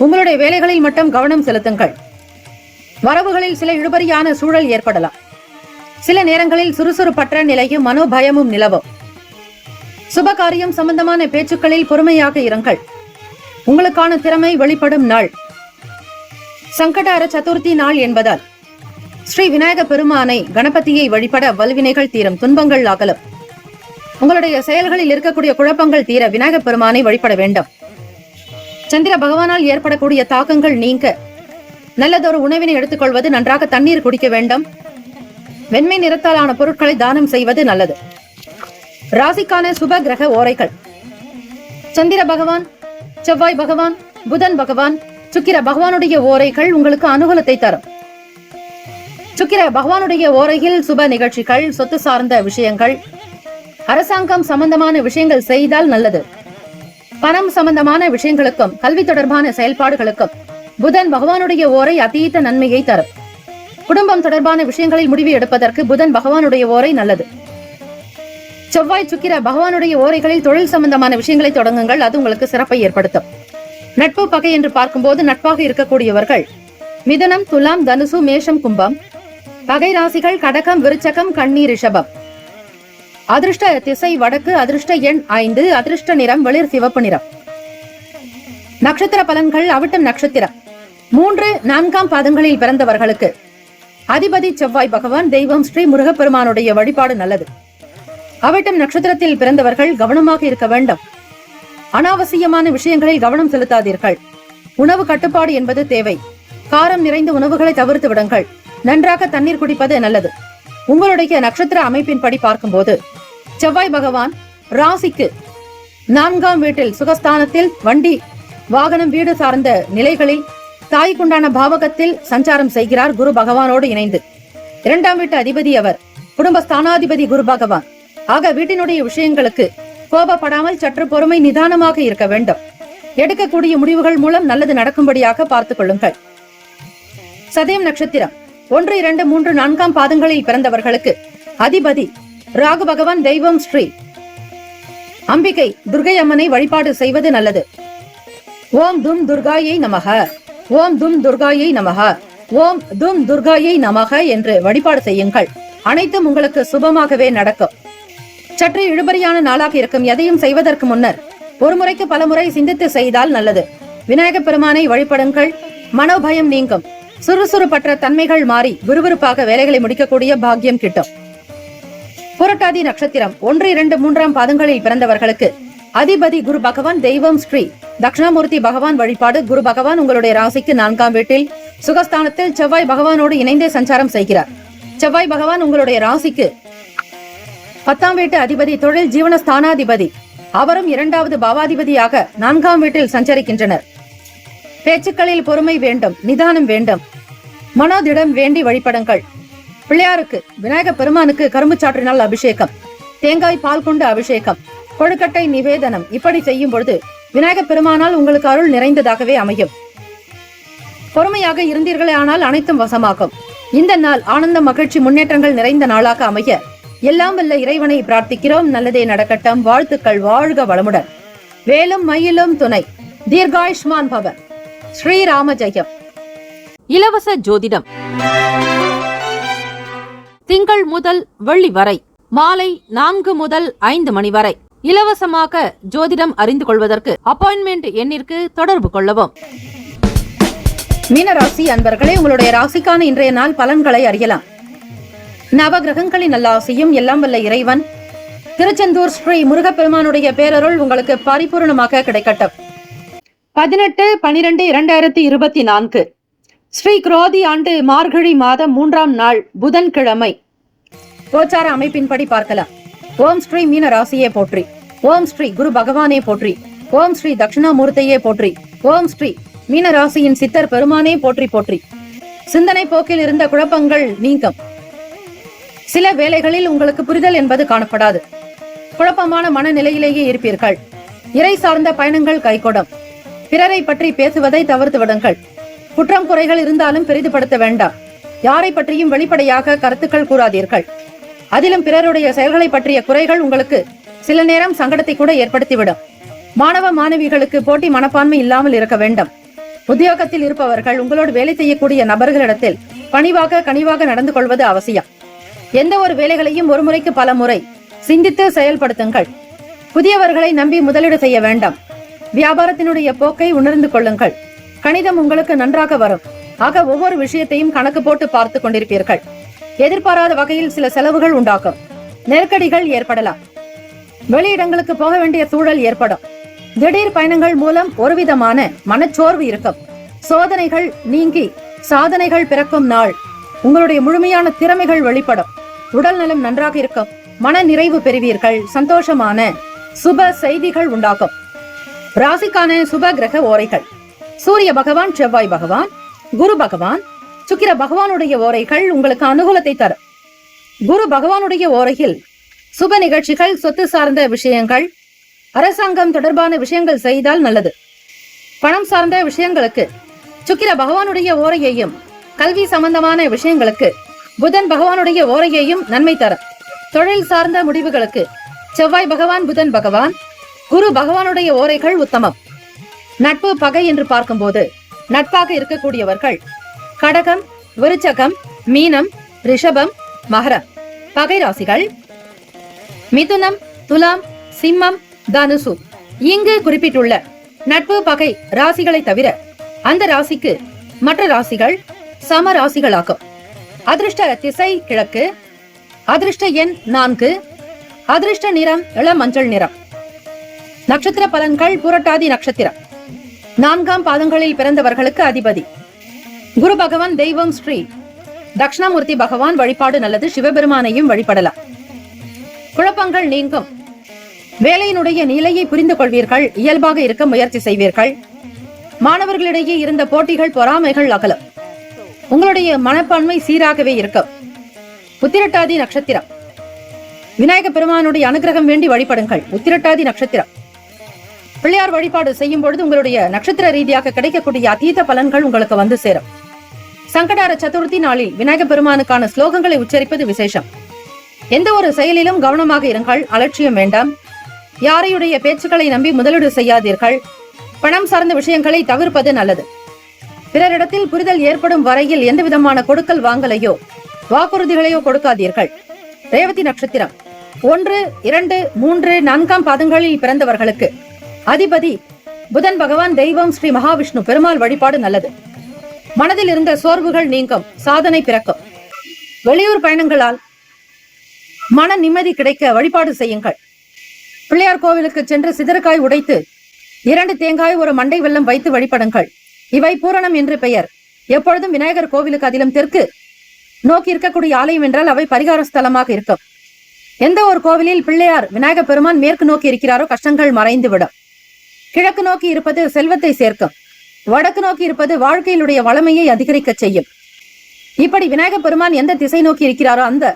உங்களுடைய வேலைகளில் மட்டும் கவனம் செலுத்துங்கள். வரவுகளில் சில இழுபறியான சூழல் ஏற்படலாம். சில நேரங்களில் சுறுசுறுப்பற்ற நிலையும் மனோபயமும் நிலவும். சுபகாரியம் சம்பந்தமான பேச்சுக்களில் பொறுமையாக இருங்கள். உங்களுக்கான திறமை வெளிப்படும் நாள். சங்கடஹர சதுர்த்தி நாள் என்பதால் ஸ்ரீ விநாயக பெருமானை கணபதியை வழிபட வல்வினைகள் தீரும், துன்பங்கள் அகலும். உங்களுடைய செயல்களில் இருக்கக்கூடிய குழப்பங்கள் தீர விநாயக பெருமானை வழிபட வேண்டும். சந்திர பகவானால் ஏற்படக்கூடிய தாக்கங்கள் நீங்க நல்லதொரு உணவினை எடுத்துக்கொள்வது, நன்றாக தண்ணீர் குடிக்க வேண்டும். வெண்மை நிறத்தாலான பொருட்களை தானம் செய்வது நல்லது. ராசிக்கான சுப கிரக ஓரைகள். சந்திர பகவான், செவ்வாய் பகவான், புதன் பகவான், சுக்கிர பகவானுடைய ஓரைகள் உங்களுக்கு அனுகூலத்தை தரும். சுக்கிர பகவானுடைய ஓரையில் சுப நிகழ்ச்சிகள், சொத்து சார்ந்த விஷயங்கள், அரசாங்கம் சம்பந்தமான விஷயங்கள் செய்தால் நல்லது. பணம் சம்பந்தமான விஷயங்களுக்கும் கல்வி தொடர்பான செயல்பாடுகளுக்கும் புதன் பகவானுடைய ஓரை அதீத நன்மையை தரும். குடும்பம் தொடர்பான விஷயங்களில் முடிவு எடுப்பதற்கு புதன் பகவானுடைய ஓரை நல்லது. செவ்வாய் சுக்கிர பகவானுடைய ஓரைகளில் தொழில் சம்பந்தமான விஷயங்களை தொடங்குங்கள், அது உங்களுக்கு சிறப்பை ஏற்படுத்தும். நட்பு பகை என்று பார்க்கும்போது நட்பாக இருக்கக்கூடியவர்கள் மிதுனம், துலாம், தனுசு, மேஷம், கும்பம். பகை ராசிகள் கடகம், விருச்சகம், கன்னி, ரிஷபம். அதிர்ஷ்ட திசை வடக்கு. அதிர்ஷ்ட எண் 5. அதிர்ஷ்ட நிறம் வெளிர் சிவப்பு நிறம். நட்சத்திர பலன்கள். அவிட்டம் நட்சத்திரம் 3, 4ஆம் பாதங்களில் பிறந்தவர்களுக்கு அதிபதி செவ்வாய் பகவான், தெய்வம் ஸ்ரீ முருகப்பெருமானுடைய வழிபாடு நல்லது. அவிட்டம் நட்சத்திரத்தில் பிறந்தவர்கள் கவனமாக இருக்க வேண்டும். அனாவசியமான விஷயங்களில் கவனம் செலுத்தாதீர்கள். உணவு கட்டுப்பாடு என்பது தேவை. காரம் நிறைந்த உணவுகளை தவிர்த்து விடுங்கள். நன்றாக தண்ணீர் குடிப்பது நல்லது. உங்களுடைய நட்சத்திர அமைப்பின்படி பார்க்கும்போது செவ்வாய் பகவான் ராசிக்கு 4ஆம் வீட்டில் சுகஸ்தானத்தில் வண்டி வாகனம் வீடு சார்ந்த நிலைகளில் தாய்க்குண்டான பாவகத்தில் சஞ்சாரம் செய்கிறார் குரு பகவானோடு இணைந்து. 2ஆம் வீட்டு அதிபதி அவர், குடும்பஸ்தானாதிபதி குரு பகவான். ஆக வீட்டினுடைய விஷயங்களுக்கு கோபப்படாமல் சற்று பொறுமை நிதானமாக இருக்க வேண்டும். எடுக்கக்கூடிய முடிவுகள் மூலம் நல்லது நடக்கும்படியாக பார்த்துக் கொள்ளுங்கள். சதயம் நட்சத்திரம் 1, 2, 3, 4ஆம் பாதங்களில் பிறந்தவர்களுக்கு அதிபதி ராகு பகவான், தெய்வம் ஸ்ரீ அம்பிகை துர்கை அம்மனை வழிபாடு செய்வது நல்லது. ஓம் தும் துர்காயை நமக, ஓம் தும் துர்காயை நமக, ஓம் தும் துர்காயை நமக என்று வழிபாடு செய்யுங்கள். அனைத்தும் உங்களுக்கு சுபமாகவே நடக்கும். சற்று இழுபறியான நாளாக இருக்கும். எதையும் செய்வதற்கு முன்னர் ஒரு முறைக்கு பல முறை சிந்தித்து செய்தால் நல்லது. விநாயக பெருமானை வழிபடுங்கள். மனோபயம் நீங்கும். சுறுசுறுப்பற்ற தன்மைகள் மாறி விறுவிறுப்பாக வேலைகளை முடிக்கக்கூடிய பாக்கியம் கிட்டும். புரட்டாதி நட்சத்திரம் 1, 2, 3ஆம் பாதங்களில் பிறந்தவர்களுக்கு அதிபதி குரு பகவான், தெய்வம் ஸ்ரீ தட்சிணாமூர்த்தி பகவான் வழிபாடு. குரு பகவான் உங்களுடைய ராசிக்கு 4ஆம் வீட்டில் சுகஸ்தானத்தில் செவ்வாய் பகவானோடு இணைந்தே சஞ்சாரம் செய்கிறார். செவ்வாய் பகவான் உங்களுடைய ராசிக்கு 10ஆம் வீட்டு அதிபதி, தொழில் ஜீவனஸ்தானாதிபதி. அவரும் 2வது பாவாதிபதியாக 4ஆம் வீட்டில் சஞ்சரிக்கின்றனர். பேச்சுக்களில் பொறுமை வேண்டும், நிதானம் வேண்டும். மனோதிடம் வேண்டி வழிபடுங்கள். பிள்ளையாருக்கு, விநாயக பெருமானுக்கு கரும்பு சாற்றினால் அபிஷேகம், தேங்காய் பால் கொண்டு அபிஷேகம், கொழுக்கட்டை நிவேதனம் இப்படி செய்யும் பொழுது விநாயக பெருமானால் உங்களுக்கு அருள் நிறைந்ததாகவே அமையும். பொறுமையாக இருந்தீர்களே ஆனால் அனைத்தும் வசமாகும். இந்த நாள் ஆனந்த மகிழ்ச்சி முன்னேற்றங்கள் நிறைந்த நாளாக அமைய எல்லாம் வல்ல இறைவனை பிரார்த்திக்கிறோம். நல்லதே நடக்கட்டும். வாழ்த்துக்கள். வாழ்க வளமுடன். வேலும் மயிலும் துணை. தீர்காயுஷ்மான் பவன். ஸ்ரீராம ஜெயம். இலவச ஜோதிடம் திங்கள் முதல் வெள்ளி வரை மாலை 4 முதல் 5 மணி வரை இலவசமாக ஜோதிடம் அறிந்து கொள்வதற்கு அப்பாயின்மெண்ட் எண்ணிற்கு தொடர்பு கொள்ளவும். மீனராசி அன்பர்களே, உங்களுடைய ராசிக்கான இன்றைய நாள் பலன்களை அறியலாம். நவகிரகங்களின் நல்லாசியும் எல்லாம் வல்ல இறைவன் திருச்செந்தூர் ஸ்ரீ முருகப்பெருமானுடைய பேரருள் உங்களுக்கு பரிபூர்ணமாக கிடைக்கட்டும். 18/12/2024 ஸ்ரீ குரோதி ஆண்டு மார்கழி மாதம் 3ஆம் நாள் புதன்கிழமை கோச்சார அமைப்பின்படி பார்க்கலாம். ஓம் ஸ்ரீ மீன ராசியே போற்றி, ஓம் ஸ்ரீ குரு பகவானே போற்றி, ஓம் ஸ்ரீ தட்சிணாமூர்த்தியே போற்றி, ஓம் ஸ்ரீ மீன ராசியின் சித்தர் பெருமானே போற்றி போற்றி. சிந்தனை போக்கில் இருந்த குழப்பங்கள் நீங்கும். சில வேளைகளில் உங்களுக்கு புரிதல் என்பது காணப்படாது. குழப்பமான மனநிலையிலேயே இருப்பீர்கள். இறை சார்ந்த பயணங்கள் கைகூடும். பிறரை பற்றி பேசுவதை தவிர்த்து விடுங்கள். குற்றம் குறைகள் இருந்தாலும் பெரிதுபடுத்த வேண்டாம். யாரை பற்றியும் வெளிப்படையாக கருத்துக்கள் கூறாதீர்கள். அதிலும் பிறருடைய செயல்களை பற்றிய குறைகள் உங்களுக்கு சில நேரம் சங்கடத்தை கூட ஏற்படுத்திவிடும். மாணவ மாணவிகளுக்கு போட்டி மனப்பான்மை இல்லாமல் இருக்க வேண்டும். உத்தியோகத்தில் இருப்பவர்கள் உங்களோடு வேலை செய்யக்கூடிய நபர்களிடத்தில் பணிவாக கனிவாக நடந்து கொள்வது அவசியம். எந்த ஒரு வேலைகளையும் ஒரு முறைக்கு பல முறை சிந்தித்து செயல்படுத்துங்கள். புதியவர்களை நம்பி முதலீடு செய்ய வேண்டாம். வியாபாரத்தினுடைய போக்கை உணர்ந்து கொள்ளுங்கள். கணிதம் உங்களுக்கு நன்றாக வரும். ஆக ஒவ்வொரு விஷயத்தையும் கணக்கு போட்டு பார்த்து கொண்டிருப்பீர்கள். எதிர்பாராத வகையில் சில செலவுகள் உண்டாகும். நெருக்கடிகள் ஏற்படலாம். வெளியிடங்களுக்கு போக வேண்டிய சூழல் ஏற்படும். திடீர் பயணங்கள் மூலம் ஒருவிதமான மனச்சோர்வு இருக்கும். சோதனைகள் நீங்கி சாதனைகள் பிறக்கும் நாள். உங்களுடைய முழுமையான திறமைகள் வெளிப்படும். உடல் நலம் நன்றாக இருக்கும். மன நிறைவு பெறுவீர்கள். சந்தோஷமான சுப செய்திகள் உண்டாகும். ராசிக்கான சுப கிரக ஓரைகள்: சூரிய பகவான், செவ்வாய் பகவான், குரு பகவான், சுக்கிர பகவானுடைய ஓரைகள் உங்களுக்கு அனுகூலத்தை தரும். குரு பகவானுடைய ஓரையில் சுப நிகழ்ச்சிகள், சொத்து சார்ந்த விஷயங்கள், அரசாங்கம் தொடர்பான விஷயங்கள் செய்தால் நல்லது. பணம் சார்ந்த விஷயங்களுக்கு சுக்கிர பகவானுடைய ஓரையையும், கல்வி சம்பந்தமான விஷயங்களுக்கு புதன் பகவானுடைய ஓரையையும் நன்மை தரும். தொழில் சார்ந்த முடிவுகளுக்கு செவ்வாய் பகவான், புதன் பகவான், குரு பகவானுடைய ஓரைகள் உத்தமம். நட்பு பகை என்று பார்க்கும்போது நட்பாக இருக்கக்கூடியவர்கள் கடகம், விருச்சகம், மீனம், ரிஷபம், மகரம். பகை ராசிகள் மிதுனம், துலாம், சிம்மம், தனுசு. இங்கு குறிப்பிட்டுள்ள நட்பு பகை ராசிகளை தவிர அந்த ராசிக்கு மற்ற ராசிகள் சம ராசிகளாகும். அதிர்ஷ்ட திசை கிழக்கு. அதிர்ஷ்ட எண் 4. அதிர்ஷ்ட நிறம் இளம் மஞ்சள் நிறம். நட்சத்திர பலன்கள்: புரட்டாதி நட்சத்திரம் 4ஆம் பாதங்களில் பிறந்தவர்களுக்கு அதிபதி குரு பகவான். தெய்வம் ஸ்ரீ தட்சிணாமூர்த்தி பகவான். வழிபாடு நல்லது. சிவபெருமானையும் வழிபடலாம். குழப்பங்கள் நீங்கும். வேலையினுடைய நிலையை புரிந்து கொள்வீர்கள். இயல்பாக இருக்க முயற்சி செய்வீர்கள். மாணவர்களிடையே இருந்த போட்டிகள், பொறாமைகள் அகலும். உங்களுடைய மனப்பான்மை சீராகவே இருக்கும். உத்திரட்டாதி நட்சத்திரம் விநாயக பெருமானுடைய அனுகிரகம் வேண்டி வழிபடுங்கள். உத்திரட்டாதி நட்சத்திரம் பிள்ளையார் வழிபாடு செய்யும் பொழுது உங்களுடைய நட்சத்திர ரீதியாக கிடைக்கக்கூடிய அதீத பலன்கள் உங்களுக்கு வந்து சேரும். சங்கடார சதுர்த்தி நாளில் விநாயக பெருமானுக்கான ஸ்லோகங்களை உச்சரிப்பது விசேஷம். எந்த ஒரு செயலிலும் கவனமாக இருங்கள். அலட்சியம் வேண்டாம். யாரையுடைய பேச்சுக்களை நம்பி முதலீடு செய்யாதீர்கள். பணம் சார்ந்த விஷயங்களை தவிர்ப்பது நல்லது. பிறரிடத்தில் புரிதல் ஏற்படும் வரையில் எந்த விதமான கொடுக்கல் வாங்கலையோ வாக்குறுதிகளையோ கொடுக்காதீர்கள். ரேவதி நட்சத்திரம் 1, 2, 3, 4ஆம் பாதங்களில் பிறந்தவர்களுக்கு அதிபதி புதன் பகவான். தெய்வம் ஸ்ரீ மகாவிஷ்ணு பெருமாள். வழிபாடு நல்லது. மனதில் இருந்த சோர்வுகள் நீங்கும். சாதனை பிறக்கும். வெளியூர் பயணங்களால் மன நிம்மதி கிடைக்க வழிபாடு செய்யுங்கள். பிள்ளையார் கோவிலுக்கு சென்று சிதறுகாய் உடைத்து 2 தேங்காய், 1 மண்டை வெல்லம் வைத்து வழிபடுங்கள். இவை பூரணம் என்று பெயர். எப்பொழுதும் விநாயகர் கோவிலுக்கு அதிலும் தெற்கு நோக்கி இருக்கக்கூடிய ஆலயம் என்றால் அவை பரிகார ஸ்தலமாக இருக்கும். எந்த ஒரு கோவிலில் பிள்ளையார் விநாயக பெருமான் மேற்கு நோக்கி இருக்கிறாரோ கஷ்டங்கள் மறைந்துவிடும். கிழக்கு நோக்கி இருப்பது செல்வத்தை சேர்க்கும். வடக்கு நோக்கி இருப்பது வாழ்க்கையிலுடைய வளமையை அதிகரிக்க செய்யும். இப்படி விநாயக பெருமான் எந்த திசை நோக்கி இருக்கிறாரோ அந்த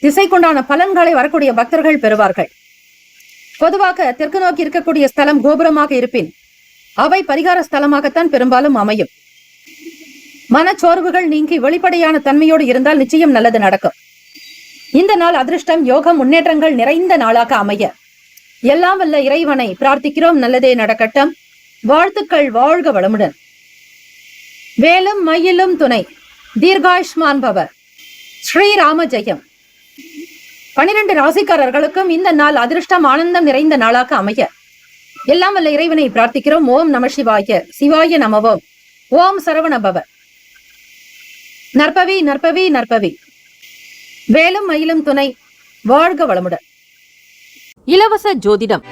திசைக்குண்டான பலன்களை வரக்கூடிய பக்தர்கள் பெறுவார்கள். பொதுவாக தெற்கு நோக்கி இருக்கக்கூடிய ஸ்தலம் கோபுரமாக இருப்பின் அவை பரிகார ஸ்தலமாகத்தான் பெரும்பாலும் அமையும். மனச்சோர்வுகள் நீங்கி வெளிப்படையான தன்மையோடு இருந்தால் நிச்சயம் நல்லது நடக்கும். இந்த நாள் அதிர்ஷ்டம், யோகம், முன்னேற்றங்கள் நிறைந்த நாளாக அமைய எல்லாம் வல்ல இறைவனை பிரார்த்திக்கிறோம். நல்லதே நடக்கட்டும். வாழ்த்துக்கள். வாழ்க வளமுடன். வேலும் மயிலும் துணை. தீர்காயுஷ்மான் பவ. ஸ்ரீராம ஜெயம். 12 ராசிக்காரர்களுக்கும் இந்த நாள் அதிர்ஷ்டம், ஆனந்தம் நிறைந்த நாளாக அமைய எல்லாம் வல்ல இறைவனை பிரார்த்திக்கிறோம். ஓம் நம சிவாய. சிவாய நமவோம். ஓம் சரவண பவ. நற்பவி நற்பவி நற்பவி. வேலும் மயிலும் துணை. வாழ்க வளமுடன். இலவச ஜோதிடம்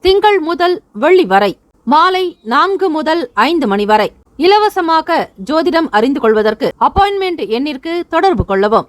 திங்கள் முதல் வெள்ளி வரை மாலை 4 முதல் 5 மணி வரை இலவசமாக ஜோதிடம் அறிந்து கொள்வதற்கு அப்பாயின்மெண்ட் எண்ணிற்கு தொடர்பு கொள்ளவும்.